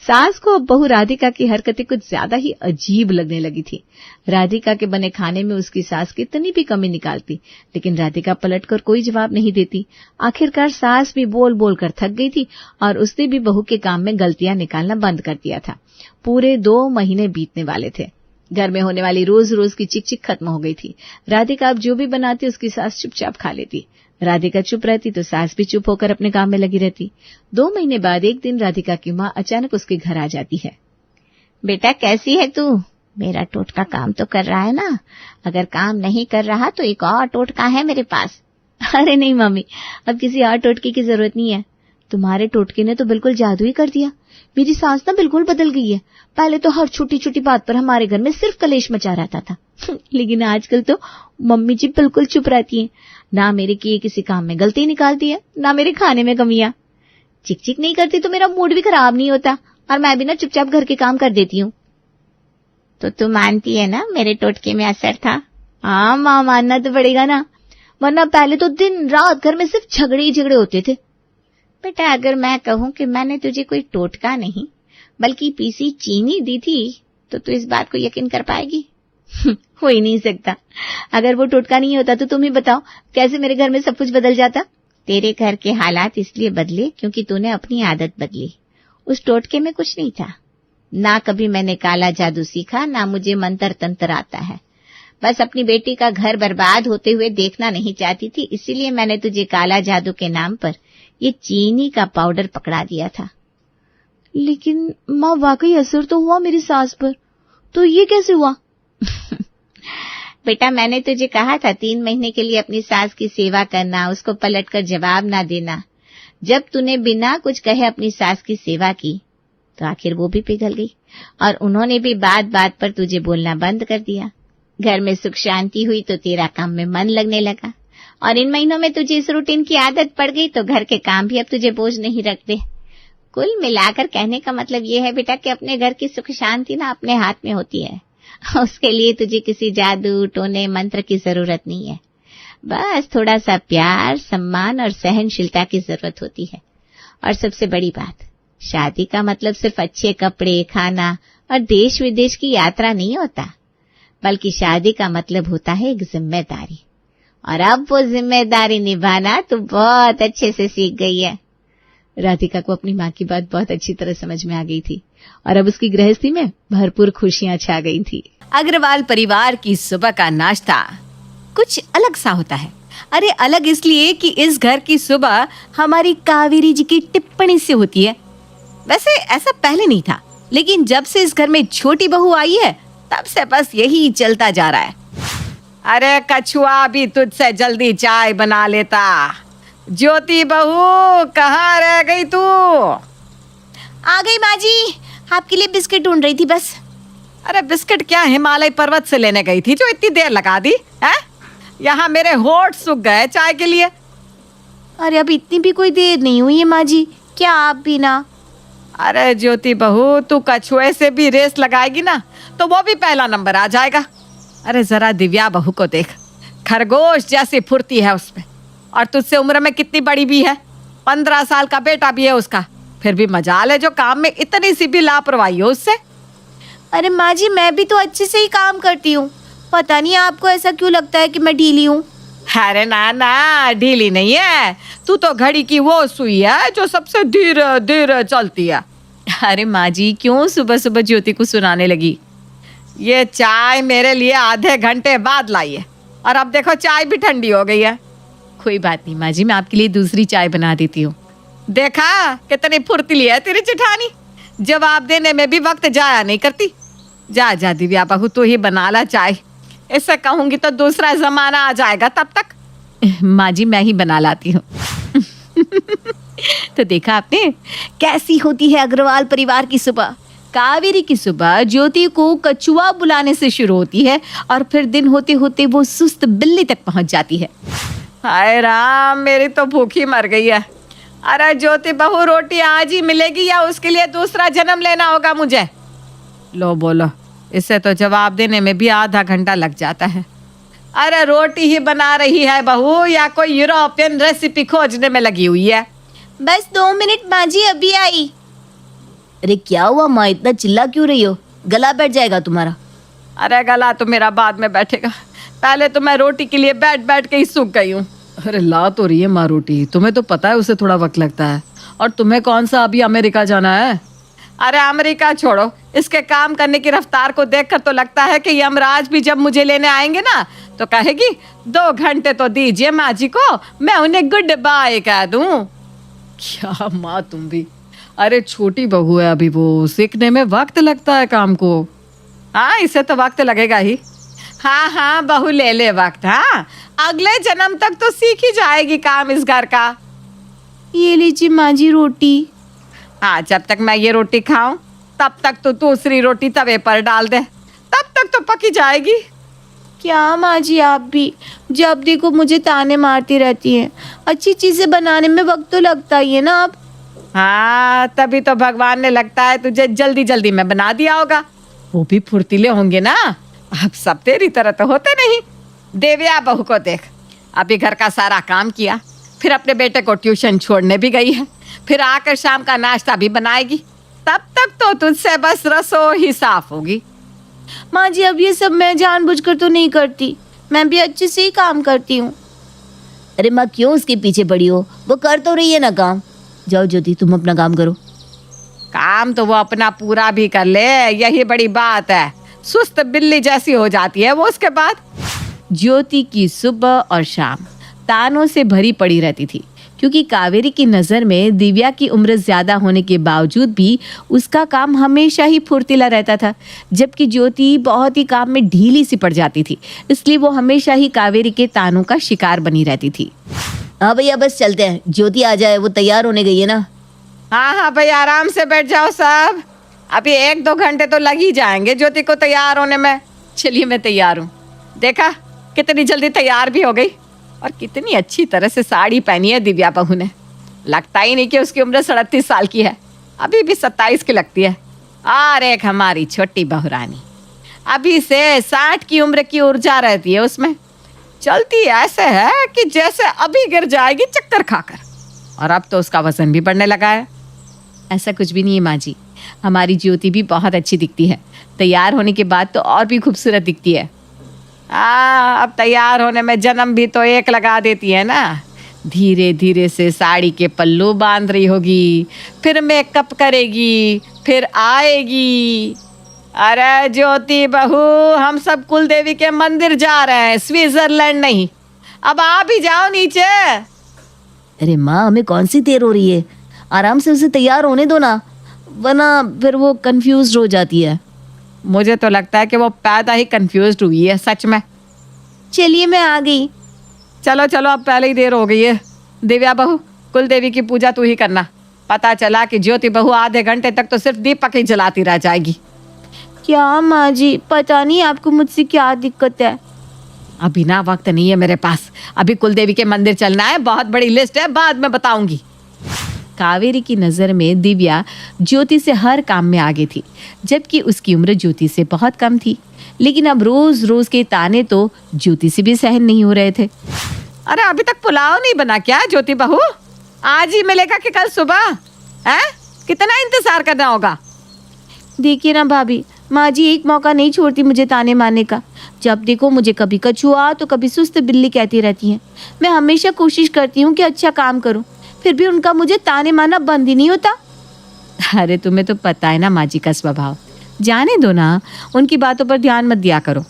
सास को अब बहू राधिका की हरकतें कुछ ज्यादा ही अजीब लगने लगी थी। राधिका के बने खाने में उसकी सास कितनी भी कमी निकालती, लेकिन राधिका पलटकर कोई जवाब नहीं देती। आखिरकार सास भी बोल बोल कर थक गई थी और उसने भी बहू के काम में गलतियां निकालना बंद कर दिया था। पूरे 2 महीने बीतने वाले थे। घर में होने वाली रोज रोज की चिक चिक खत्म हो गई थी। राधिका अब जो भी बनाती उसकी सास चुपचाप खा लेती। राधिका चुप रहती तो सास भी चुप होकर अपने काम में लगी रहती। 2 महीने बाद एक दिन राधिका की माँ अचानक उसके घर आ जाती है। बेटा, कैसी है तू? मेरा टोटका काम तो कर रहा है ना? अगर काम नहीं कर रहा तो एक और टोटका है मेरे पास। अरे नहीं मम्मी, अब किसी और टोटके की जरूरत नहीं है। तुम्हारे टोटके ने तो बिल्कुल जादू ही कर दिया। मेरी सास ना बिल्कुल बदल गई है। पहले तो हर छोटी छोटी बात पर हमारे घर में सिर्फ कलेश मचा रहता था लेकिन आजकल तो मम्मी जी बिल्कुल चुप रहती हैं। ना मेरे किए किसी काम में गलती निकालती है, ना मेरे खाने में कमियां। चिक चिक नहीं करती तो मेरा मूड भी खराब नहीं होता और मैं भी ना चुपचाप घर के काम कर देती हूँ। तो तू मानती है ना मेरे टोटके में असर था? हाँ माँ, मानना तो पड़ेगा ना, वरना पहले तो दिन रात घर में सिर्फ झगड़े ही झगड़े होते थे। बेटा, अगर मैं कहूँ कि मैंने तुझे कोई टोटका नहीं बल्कि पीसी चीनी दी थी तो तू इस बात को यकीन कर पाएगी? हो ही नहीं सकता। अगर वो टोटका नहीं होता तो तुम ही बताओ कैसे मेरे घर में सब कुछ बदल जाता। तेरे घर के हालात इसलिए बदले क्योंकि तूने अपनी आदत बदली। उस टोटके में कुछ नहीं था। ना कभी मैंने काला जादू सीखा, ना मुझे मंत्र तंत्र आता है। बस अपनी बेटी का घर बर्बाद होते हुए देखना नहीं चाहती थी, इसीलिए मैंने तुझे काला जादू के नाम पर ये चीनी का पाउडर पकड़ा दिया था। लेकिन माँ, वाकई असर तो हुआ मेरी सास पर, तो ये कैसे हुआ? बेटा, मैंने तुझे कहा था 3 महीने के लिए अपनी सास की सेवा करना, उसको पलटकर जवाब ना देना। जब तूने बिना कुछ कहे अपनी सास की सेवा की तो आखिर वो भी पिघल गई और उन्होंने भी बात बात पर तुझे बोलना बंद कर दिया। घर में सुख शांति हुई तो तेरा काम में मन लगने लगा और इन महीनों में तुझे इस रूटीन की आदत पड़ गई तो घर के काम भी अब तुझे बोझ नहीं रखते। कुल मिलाकर कहने का मतलब ये है बेटा कि अपने घर की सुख शांति ना अपने हाथ में होती है। उसके लिए तुझे किसी जादू टोने मंत्र की जरूरत नहीं है। बस थोड़ा सा प्यार, सम्मान और सहनशीलता की जरूरत होती है। और सबसे बड़ी बात, शादी का मतलब सिर्फ अच्छे कपड़े, खाना और देश विदेश की यात्रा नहीं होता, बल्कि शादी का मतलब होता है एक जिम्मेदारी। और अब वो जिम्मेदारी निभाना तो बहुत अच्छे से सीख गई है। राधिका को अपनी माँ की बात बहुत अच्छी तरह समझ में आ गई थी और अब उसकी गृहस्थी में भरपूर खुशियां छा गई थी। अग्रवाल परिवार की सुबह का नाश्ता कुछ अलग सा होता है। अरे अलग इसलिए कि इस घर की सुबह हमारी कावेरी जी की टिप्पणी से होती है। वैसे ऐसा पहले नहीं था, लेकिन जब से इस घर में छोटी बहू आई है तब से बस यही चलता जा रहा है। अरे कछुआ भी तुझसे जल्दी चाय बना लेता। ज्योति बहू, कहाँ रह गई तू? आ गई माँ जी, आपके लिए बिस्किट ढूंढ रही थी बस। अरे बिस्किट क्या हिमालय पर्वत से लेने गई थी जो इतनी देर लगा दी है? यहाँ मेरे होठ सूख गए चाय के लिए। अरे अब इतनी भी कोई देर नहीं हुई है माँ जी, क्या आप भी ना? अरे ज्योति बहू, तू कछुए से भी रेस लगाएगी ना तो वो भी पहला नंबर आ जाएगा। अरे जरा दिव्या बहू को देख, खरगोश जैसी फुर्ती है उसमें, और तुझसे उम्र में कितनी बड़ी भी है। 15 साल का बेटा भी है उसका, फिर भी मजाल है जो काम में इतनी सी भी लापरवाही हो उससे। अरे माँ जी, मैं भी तो अच्छे से ही काम करती हूँ, पता नहीं आपको ऐसा क्यों लगता है कि मैं ढीली हूँ। अरे ना ना, ढीली नहीं है तू तो, घड़ी की वो सुई है जो सबसे धीरे धीरे चलती है। अरे माँ जी, क्यों सुबह सुबह ज्योति को सुनाने लगी? ये चाय मेरे लिए आधे घंटे बाद लाई है और अब देखो चाय भी ठंडी हो गई है। कोई बात नहीं माँ जी, मैं आपके लिए दूसरी चाय बना देती हूँ। देखा कितनी फुर्तीली है तेरी जेठानी। जवाब देने में भी वक्त जाया नहीं करती। जा जा दिव्या बहू, तू ही बना ला चाय। इससे कहूंगी तो दूसरा जमाना आ जाएगा तब तक। माँ जी मैं ही बना लाती हूँ। तो देखा आपने कैसी होती है अग्रवाल परिवार की सुबह। कावेरी की सुबह ज्योति को कछुआ बुलाने से शुरू होती है और फिर दिन होते होते वो सुस्त बिल्ली तक पहुंच जाती है। हाय राम, मेरी तो भूखी मर गई है। अरे ज्योति बहू, रोटी आज ही मिलेगी या उसके लिए दूसरा जन्म लेना होगा मुझे? लो बोलो, इससे तो जवाब देने में भी आधा घंटा लग जाता है। अरे रोटी ही बना रही है बहू या कोई यूरोपियन रेसिपी खोजने में लगी हुई है? बस 2 मिनट माँ जी, अभी आई। अरे क्या हुआ माँ, इतना चिल्ला क्यों रही हो? गला बैठ जाएगा तुम्हारा। अरे गला तो मेरा बाद में बैठेगा, पहले तो मैं रोटी के लिए बैठ बैठ के ही सूख गई हूँ। अरे ला तो रही है माँ रोटी, तुम्हें तो पता है उसे थोड़ा वक्त लगता है। और तुम्हें कौन सा अभी अमेरिका जाना है? अरे अमेरिका छोड़ो, इसके काम करने की रफ्तार को देखकर तो लगता है कि यमराज भी जब मुझे लेने आएंगे ना तो कहेगी 2 घंटे तो दीजिए माँ जी को, मैं उन्हें गुड बाय कह दूं। क्या माँ तुम भी, अरे छोटी बहू है अभी, वो सीखने में वक्त लगता है काम को। हाँ, इसे तो वक्त लगेगा ही। हाँ हाँ बहू, ले ले वक्त। हाँ, अगले जन्म तक तो सीख ही जाएगी काम इस घर का। ये लीजिए माँ जी रोटी। हाँ, जब तक मैं ये रोटी खाऊं तब तक तो दूसरी रोटी तवे पर डाल दे, तब तक तो पकी जाएगी। क्या माँ जी, आप भी जब देखो मुझे ताने मारती रहती हैं। अच्छी चीजें बनाने में वक्त तो लगता ही है ना आप। हाँ, तभी तो भगवान ने लगता है तुझे जल्दी जल्दी में बना दिया होगा। वो भी फुर्तीले होंगे ना, अब सब तेरी तरह तो होते नहीं। देविया बहू को देख, अभी घर का सारा काम किया, फिर अपने बेटे को ट्यूशन छोड़ने भी गई है, फिर आकर शाम का नाश्ता भी बनाएगी। तब तक तो तुझसे बस रसोई ही साफ होगी। माँ जी अब ये सब मैं जानबूझकर तो नहीं करती, मैं भी अच्छे से ही काम करती हूँ। अरे माँ क्यों उसके पीछे पड़ी हो, वो कर तो रही है ना काम। जाओ ज्योति तुम अपना काम करो। काम तो वो अपना पूरा भी कर ले, यही बड़ी बात है। सुस्त बिल्ली जैसी हो जाती है वो उसके बाद। ज्योति की सुबह और शाम तानों से भरी पड़ी रहती थी, क्योंकि कावेरी की नज़र में दिव्या की उम्र ज़्यादा होने के बावजूद भी उसका काम हमेशा ही फुर्तीला रहता था, जबकि ज्योति बहुत ही काम में ढीली सी पड़ जाती थी। इसलिए वो हमेशा ही कावेरी के तानों का शिकार बनी रहती थी। हाँ भैया बस चलते हैं, ज्योति आ जाए, वो तैयार होने गई है ना। हाँ हाँ भाई, आराम से बैठ जाओ सब, अभी 1-2 घंटे तो लग ही जाएंगे ज्योति को तैयार होने में। चलिए मैं तैयार हूँ। देखा कितनी जल्दी तैयार भी हो गई, और कितनी अच्छी तरह से साड़ी पहनी है दिव्या बहू ने। लगता ही नहीं कि उसकी उम्र 37 साल की है, अभी भी 27 की लगती है। और एक हमारी छोटी बहू रानी, अभी से 60 की उम्र की ऊर्जा रहती है उसमें। चलती ऐसे है कि जैसे अभी गिर जाएगी चक्कर खाकर। और अब तो उसका वजन भी बढ़ने लगा है। ऐसा कुछ भी नहीं है माँ जी, हमारी ज्योति भी बहुत अच्छी दिखती है, तैयार होने के बाद तो और भी खूबसूरत दिखती है। अब तैयार होने में जन्म भी तो एक लगा देती है ना। धीरे धीरे से साड़ी के पल्लू बांध रही होगी, फिर मेकअप करेगी, फिर आएगी। अरे ज्योति बहू, हम सब कुल देवी के मंदिर जा रहे हैं, स्विट्जरलैंड नहीं। अब आ भी जाओ नीचे। अरे माँ हमें कौन सी देर हो रही है, आराम से उसे तैयार होने दो ना, वरना फिर वो कंफ्यूज हो जाती है। मुझे तो लगता है कि वो पैदा ही कंफ्यूज्ड हुई है सच में। चलिए मैं आ गई। चलो चलो, अब पहले ही देर हो गई है। दिव्या बहू, कुल देवी की पूजा तू ही करना। पता चला कि ज्योति बहू आधे घंटे तक तो सिर्फ दीपक ही जलाती रह जाएगी। क्या माँ जी, पता नहीं आपको मुझसे क्या दिक्कत है। अभी ना वक्त नहीं है मेरे पास, अभी कुल देवी के मंदिर चलना है, बहुत बड़ी लिस्ट है, बाद में बताऊंगी। कावेरी की नज़र में दिव्या ज्योति से हर काम में आगे थी, जबकि उसकी उम्र ज्योति से बहुत कम थी। लेकिन अब रोज रोज के ताने तो ज्योति से भी सहन नहीं हो रहे थे। अरे अभी तक पुलाव नहीं बना क्या ज्योति बहू? आज ही मिलेगा कि कल सुबह? हैं? कितना इंतजार करना होगा? देखिए ना भाभी, माँ जी एक मौका नहीं छोड़ती मुझे ताने मारने का। जब देखो मुझे कभी कछुआ तो कभी सुस्त बिल्ली कहती रहती हैं। मैं हमेशा कोशिश करती हूँ कि अच्छा काम करूँ, फिर भी उनका मुझे ताने मारना बंद ही नहीं होता। अरे तुम्हें तो पता है ना माँ जी का स्वभाव, जाने दो ना, उनकी बातों पर ध्यान मत दिया करो।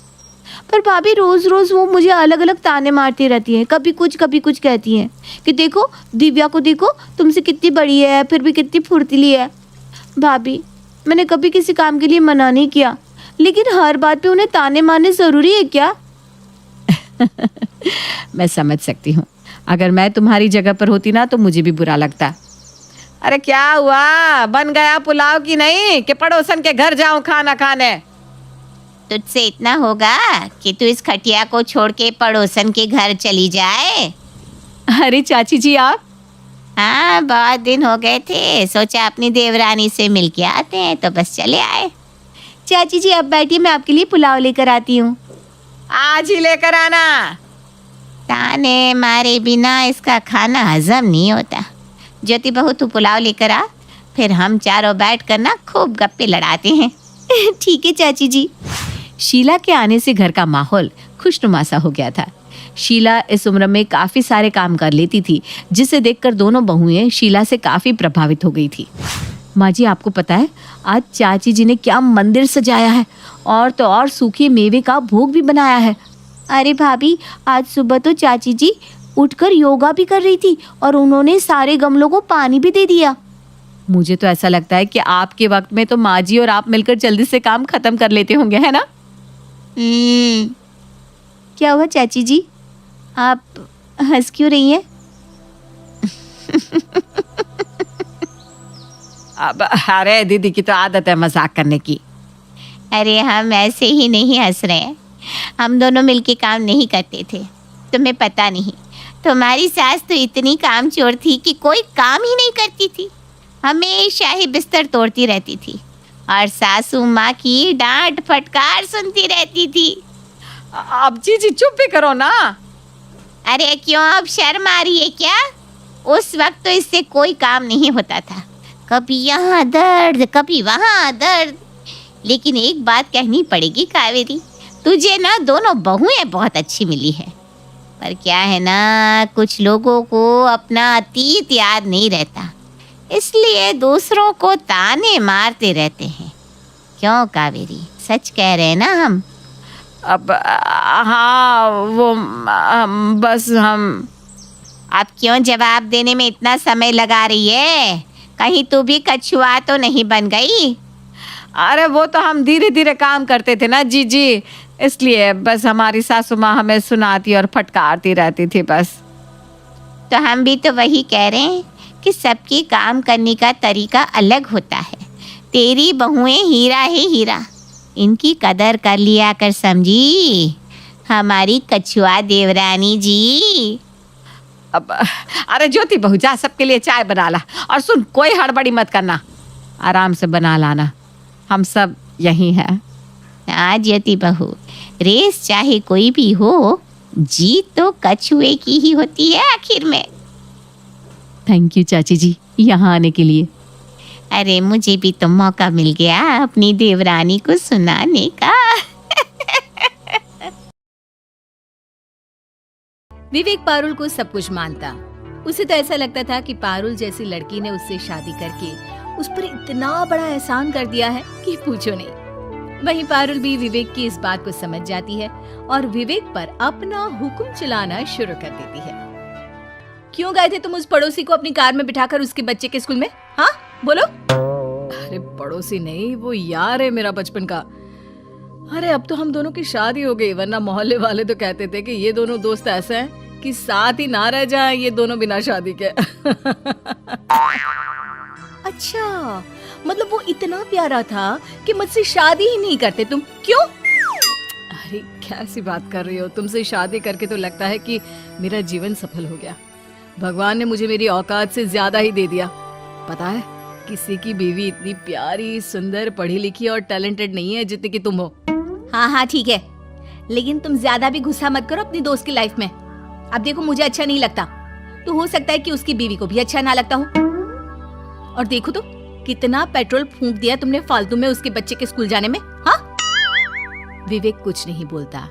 पर भाभी रोज रोज वो मुझे अलग अलग ताने मारती रहती हैं, कभी कुछ कहती हैं कि देखो दिव्या को देखो, तुमसे कितनी बड़ी है फिर भी कितनी फुर्तीली है। भाभी मैंने कभी किसी काम के लिए मना नहीं किया, लेकिन हर बात पे उन्हें ताने मारने जरूरी है क्या? मैं समझ सकती हूँ। अगर मैं तुम्हारी जगह पर होती ना तो मुझे भी बुरा लगता। अरे क्या हुआ, बन गया पुलाव की नहीं कि पड़ोसन के घर जाऊं खाना खाने? तुझसे इतना होगा कि तू इस खटिया को छोड़ के पड़ोसन के घर चली जाए? अरे चाची जी आप? हाँ, बहुत दिन हो गए थे, सोचा अपनी देवरानी से मिल के आते हैं, तो बस चले आए। चाची जी आप बैठिए, मैं आपके लिए पुलाव लेकर आती हूँ। आज ही लेकर आना। ताने मारे बिना इसका खाना हजम नहीं होता। ज्योति बहू तू पुलाव लेकर आ, फिर हम चारों बैठ कर ना खूब गप्पे लड़ाते हैं। ठीक है चाची जी। शीला के आने से घर का माहौल खुशनुमा सा हो गया था। शीला इस उम्र में काफी सारे काम कर लेती थी, जिसे देखकर दोनों बहुएं शीला से काफी प्रभावित हो गई थी। माँ जी आपको पता है आज चाची जी ने क्या मंदिर सजाया है, और तो और सूखे मेवे का भोग भी बनाया है। अरे भाभी, आज सुबह तो चाची जी उठकर योगा भी कर रही थी और उन्होंने सारे गमलों को पानी भी दे दिया। मुझे तो ऐसा लगता है कि आपके वक्त में तो माँ जी और आप मिलकर जल्दी से काम खत्म कर लेते होंगे, है ना? क्या हुआ चाची जी, आप हंस क्यों रही हैं? अब अरे दीदी की तो आदत है मजाक करने की। अरे हम ऐसे ही नहीं हंस रहे हैं, हम दोनों मिलके काम नहीं करते थे, तुम्हें पता नहीं। तुम्हारी सास तो इतनी कामचोर थी कि कोई काम ही नहीं करती थी, हमेशा ही बिस्तर तोड़ती रहती थी और सासू माँ की डांट फटकार सुनती रहती थी। अब जी चुप भी करो ना। अरे क्यों, अब शर्म आ रही है क्या? उस वक्त तो इससे कोई काम नहीं होता था, कभी यहाँ दर्द कभी वहाँ दर्द। लेकिन एक बात कहनी पड़ेगी कावेरी, तुझे ना दोनों बहुएं बहुत अच्छी मिली है, पर क्या है ना, कुछ लोगों को अपना अतीत याद नहीं रहता, इसलिए दूसरों को ताने मारते रहते हैं। क्यों कावेरी, सच कह रहे हैं ना हम? अब हाँ वो बस हम। आप क्यों जवाब देने में इतना समय लगा रही है? कहीं तू भी कछुआ तो नहीं बन गई? अरे वो तो हम धीरे धीरे काम करते थे ना जी, इसलिए बस हमारी सासू माँ हमें सुनाती और फटकारती रहती थी बस। तो हम भी तो वही कह रहे हैं कि सबके काम करने का तरीका अलग होता है। तेरी बहुएं हीरा है हीरा, इनकी कदर कर लिया कर, समझी हमारी कछुआ देवरानी जी। अब अरे ज्योति बहू जा सबके लिए चाय बना ला, और सुन कोई हड़बड़ी मत करना, आराम से बना लाना, हम सब यही हैं। हाँ ज्योति बहू, रेस चाहे कोई भी हो, जीत तो कछुए की ही होती है आखिर में। थैंक यू चाची जी यहाँ आने के लिए। अरे मुझे भी तो मौका मिल गया अपनी देवरानी को सुनाने का। विवेक पारुल को सब कुछ मानता। उसे तो ऐसा लगता था कि पारुल जैसी लड़की ने उससे शादी करके उस पर इतना बड़ा एहसान कर दिया है कि पूछो नहीं। वहीं पारुल भी विवेक की इस बात को समझ जाती है और विवेक पर अपना हुक्म चलाना शुरू कर देती है। क्यों गए थे तुम उस पड़ोसी को अपनी कार में बिठाकर उसके बच्चे के स्कूल में? हाँ बोलो। अरे पड़ोसी नहीं, वो यार है मेरा बचपन का। अरे अब तो हम दोनों की शादी हो गई, वरना मोहल्ले वाले तो कहते थे कि ये दोनों दोस्त ऐसे हैं कि साथ ही ना रह जाएं ये दोनों बिना शादी के। अच्छा, मतलब वो इतना प्यारा था कि मुझसे शादी ही नहीं करते तुम, क्यों? अरे कैसी बात कर रही हो, तुमसे शादी करके तो लगता है कि मेरा जीवन सफल हो गया। भगवान ने मुझे मेरी औकात से ज्यादा ही दे दिया। पता है किसी की बीवी इतनी प्यारी, सुंदर, पढ़ी लिखी और टैलेंटेड नहीं है जितनी कि तुम हो। हाँ ठीक है, लेकिन तुम ज्यादा भी गुस्सा मत करो अपनी दोस्त की लाइफ में। अब देखो मुझे अच्छा नहीं लगता, तो हो सकता है कि उसकी बीवी को भी अच्छा ना लगता हो। और देखो तो कितना पेट्रोल फूंक दिया तुमने फालतू में उसके बच्चे के स्कूल जाने में। हाँ? विवेक कुछ नहीं बोलता,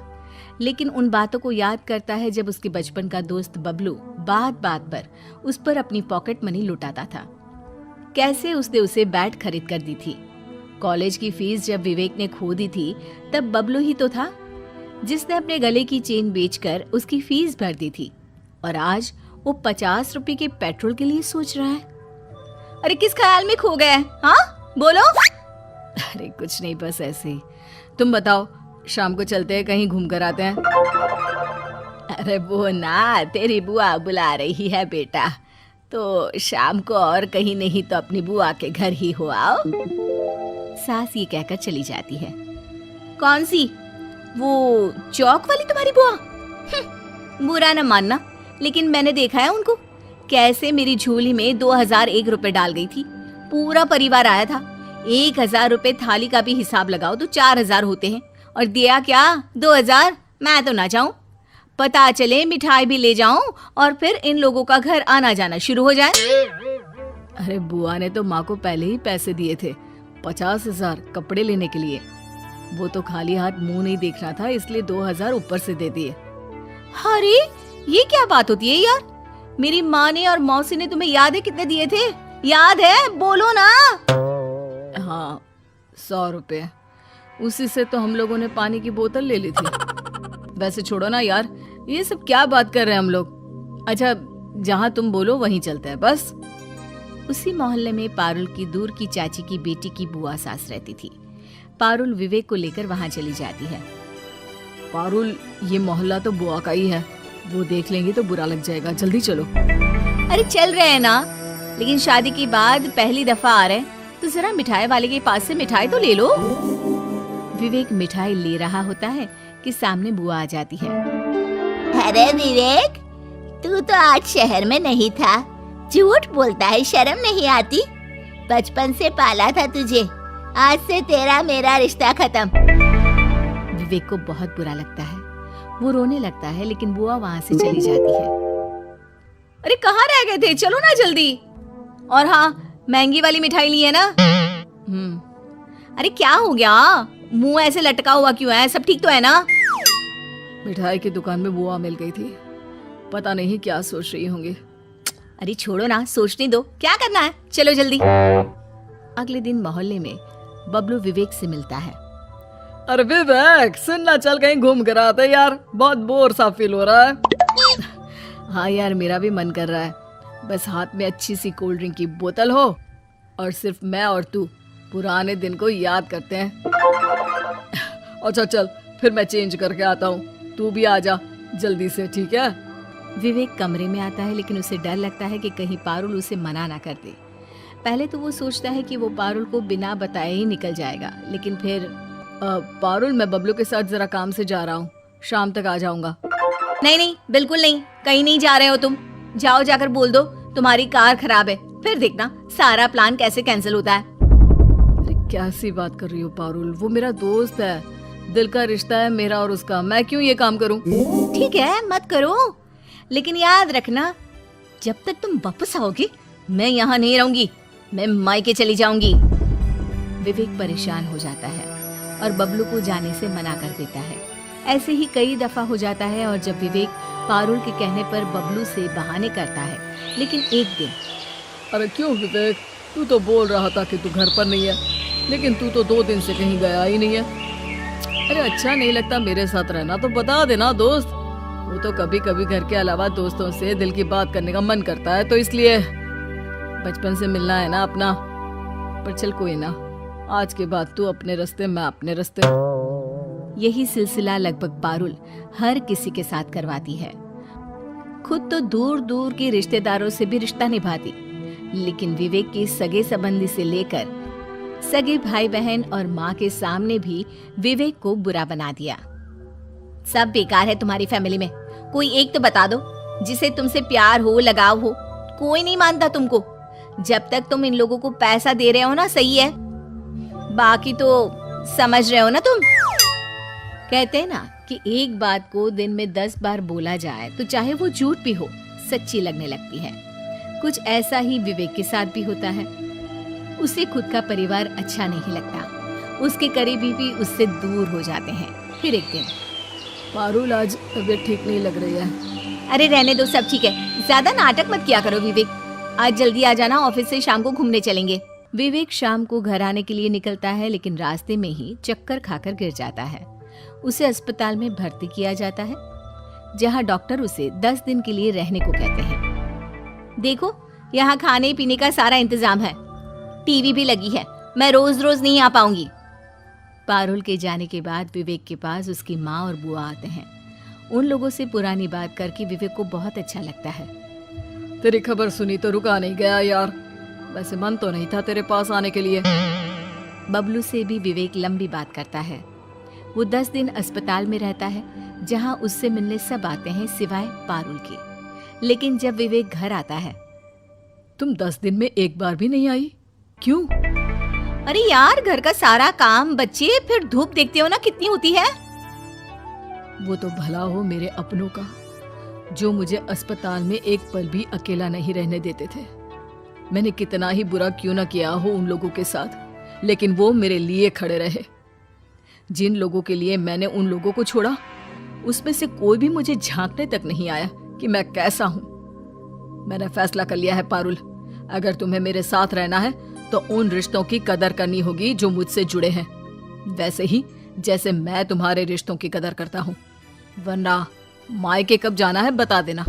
लेकिन उन बातों को याद करता है जब उसके बचपन का दोस्त बबलू बात बात पर उस पर अपनी पॉकेट मनी लुटाता था। कैसे उसने उसे बैट खरीद कर दी थी। कॉलेज की फीस जब विवेक ने खो दी थी तब बबलू ही तो था जिसने अपने गले की चेन बेचकर उसकी फीस भर दी थी, और आज वो 50 रुपए के पेट्रोल के लिए सोच रहा है। अरे किस ख्याल में खो गया है? हाँ बोलो। अरे कुछ नहीं, बस ऐसे ही। तुम बताओ, शाम को चलते हैं कहीं घूम कर आते हैं? अरे वो ना, तेरी बुआ बुला रही है बेटा, तो शाम को और कहीं नहीं तो अपनी बुआ के घर ही हो आओ। सास ये कहकर चली जाती है। कौन सी? वो चौक वाली तुम्हारी बुआ? बुरा न मानना, लेकिन मैंने देखा है उनको कैसे मेरी झोली में 2001 रुपए डाल गई थी। पूरा परिवार आया था। 1000 रुपए थाली का भी हिसाब लगाओ तो 4000 होते हैं, और दिया क्या 2000? मैं तो ना जाऊं, पता चले मिठाई भी ले जाऊं और फिर इन लोगों का घर आना जाना शुरू हो जाए। अरे बुआ ने तो माँ को पहले ही पैसे दिए थे, 50,000 कपड़े लेने के लिए। वो तो खाली हाथ मुंह नहीं देखना था, इसलिए 2000 ऊपर से दे दिए। अरे ये क्या बात होती है यार? मेरी माँ ने और मौसी ने तुम्हें याद है कितने दिए थे? याद है, बोलो ना। हाँ 100 रुपए, उसी से तो हम लोगों ने पानी की बोतल ले ली थी। वैसे छोड़ो ना यार, ये सब क्या बात कर रहे हैं हम लोग। अच्छा जहाँ तुम बोलो वहीं चलते हैं बस। उसी मोहल्ले में पारुल की दूर की चाची की बेटी की बुआ सास रहती थी। पारुल विवेक को लेकर वहाँ चली जाती है। पारुल, ये मोहल्ला तो बुआ का ही है, वो देख लेंगे तो बुरा लग जाएगा, जल्दी चलो। अरे चल रहे हैं ना, लेकिन शादी के बाद पहली दफा आ रहे हैं तो जरा मिठाई वाले के पास से मिठाई तो ले लो। विवेक मिठाई ले रहा होता है कि सामने बुआ आ जाती है। अरे विवेक, तू तो आज शहर में नहीं था, झूठ बोलता है, शर्म नहीं आती? बचपन से पाला था तुझे, आज से तेरा मेरा रिश्ता खत्म। विवेक को बहुत बुरा लगता है, वो रोने लगता है, लेकिन बुआ वहाँ से चली जाती है। अरे कहाँ रह गए थे, चलो ना जल्दी। और हाँ, महंगी वाली मिठाई ली है ना? अरे क्या हो गया, मुंह ऐसे लटका हुआ क्यों है? सब ठीक तो है ना? मिठाई की दुकान में बुआ मिल गई थी, पता नहीं क्या सोच रही होंगी। अरे छोड़ो ना, सोचने दो, क्या करना है, चलो जल्दी। अगले दिन मोहल्ले में बबलू विवेक से मिलता है। अरे विवेक, सुनना, चल कहीं घूम कर आते यार, बहुत बोर सा फील हो रहा है। हाँ यार, मेरा भी मन कर रहा है, बस हाथ में अच्छी सी कोल्ड ड्रिंक की बोतल हो और सिर्फ मैं और तू पुराने दिन को याद करते हैं। अच्छा चल, फिर मैं चेंज करके आता हूँ, तू भी आ जा जल्दी से, ठीक है? विवेक कमरे में आता है, लेकिन उसे डर लगता है कि कहीं पारुल उसे मना ना कर दे। पहले तो वो सोचता है कि वो पारुल को बिना बताए ही निकल जाएगा, लेकिन फिर पारुल, मैं बबलू के साथ जरा काम से जा रहा हूँ, शाम तक आ जाऊंगा। नहीं नहीं, बिल्कुल नहीं, कहीं नहीं जा रहे हो तुम। जाओ, जाकर बोल दो तुम्हारी कार खराब है, फिर देखना सारा प्लान कैसे कैंसिल होता है। अरे क्या सी बात कर रही हो पारुल, वो मेरा दोस्त है, दिल का रिश्ता है मेरा और उसका, मैं क्यों ये काम करूं? ठीक है, मत करो, लेकिन याद रखना जब तक तुम वापस आओगे मैं यहाँ नहीं रहूंगी, मैं मायके चली जाऊंगी। विवेक परेशान हो जाता है और बबलू को जाने से मना कर देता है। ऐसे ही कई दफा हो जाता है, और जब विवेक पारुल के कहने पर बबलू से बहाने करता है, लेकिन एक दिन। अरे क्यों विवेक, तू तो बोल रहा था कि तू घर पर नहीं है, लेकिन तू तो 2 दिन से कहीं गया ही नहीं है। अरे अच्छा नहीं लगता मेरे साथ रहना तो बता देना दोस्त, वो तो कभी कभी घर के अलावा दोस्तों से दिल की बात करने का मन करता है, तो इसलिए बचपन से मिलना है ना अपना। पर चल कोई ना, आज के बाद तू अपने रास्ते, मैं अपने रास्ते। यही सिलसिला लगभग पारुल हर किसी के साथ करवाती है। खुद तो दूर दूर के रिश्तेदारों से भी रिश्ता निभाती, लेकिन विवेक की सगे संबंधी से लेकर सगे भाई बहन और माँ के सामने भी विवेक को बुरा बना दिया। सब बेकार है तुम्हारी फैमिली में, कोई एक तो बता दो जिसे तुमसे प्यार हो, लगाव हो। कोई नहीं मानता तुमको, जब तक तुम इन लोगों को पैसा दे रहे हो ना सही है, बाकी तो समझ रहे हो ना तुम। कहते हैं ना कि एक बात को दिन में 10 बार बोला जाए तो चाहे वो झूठ भी हो, सच्ची लगने लगती है। कुछ ऐसा ही विवेक के साथ भी होता है। उसे खुद का परिवार अच्छा नहीं लगता, उसके करीबी भी उससे दूर हो जाते हैं। फिर एक दिन, पारुल आज तबीयत ठीक नहीं लग रही है। अरे रहने दो, सब ठीक है, ज्यादा नाटक मत किया करो विवेक, आज जल्दी आ जाना, ऑफिस से शाम को घूमने चलेंगे। विवेक शाम को घर आने के लिए निकलता है, लेकिन रास्ते में ही चक्कर खाकर गिर जाता है। उसे अस्पताल में भर्ती किया जाता है, जहां डॉक्टर उसे 10 दिन के लिए रहने को कहते हैं। देखो यहाँ खाने पीने का सारा इंतजाम है, टीवी भी लगी है, मैं रोज रोज नहीं आ पाऊंगी। पारुल के जाने के बाद विवेक के पास उसकी माँ और बुआ आते हैं। उन लोगों से पुरानी बात करके विवेक को बहुत अच्छा लगता है। तेरी खबर सुनी तो रुका नहीं गया यार, वैसे मन तो नहीं था तेरे पास आने के लिए। बबलू से भी विवेक लंबी बात करता है। वो 10 दिन अस्पताल में रहता है, जहाँ उससे मिलने सब आते हैं सिवाय पारुल के। लेकिन जब विवेक घर आता है, तुम 10 दिन में एक बार भी नहीं आई, क्यों? अरे यार, घर का सारा काम, बच्चे, फिर धूप देखते हो ना कितनी होती है। वो तो भला हो मेरे अपनों का, जो मुझे अस्पताल में एक पल भी अकेला नहीं रहने देते थे। मैंने कितना ही बुरा क्यों ना किया हो उन लोगों के साथ, लेकिन वो मेरे लिए खड़े रहे। जिन लोगों के लिए मैंने उन लोगों को छोड़ा, उसमें से कोई भी मुझे झांकने तक नहीं आया कि मैं कैसा हूं। मैंने फैसला कर लिया है पारुल, अगर तुम्हें मेरे साथ रहना है तो उन रिश्तों की कदर करनी होगी जो मुझसे जुड़े हैं, वैसे ही जैसे मैं तुम्हारे रिश्तों की कदर करता हूं। वरना मायके कब जाना है बता देना।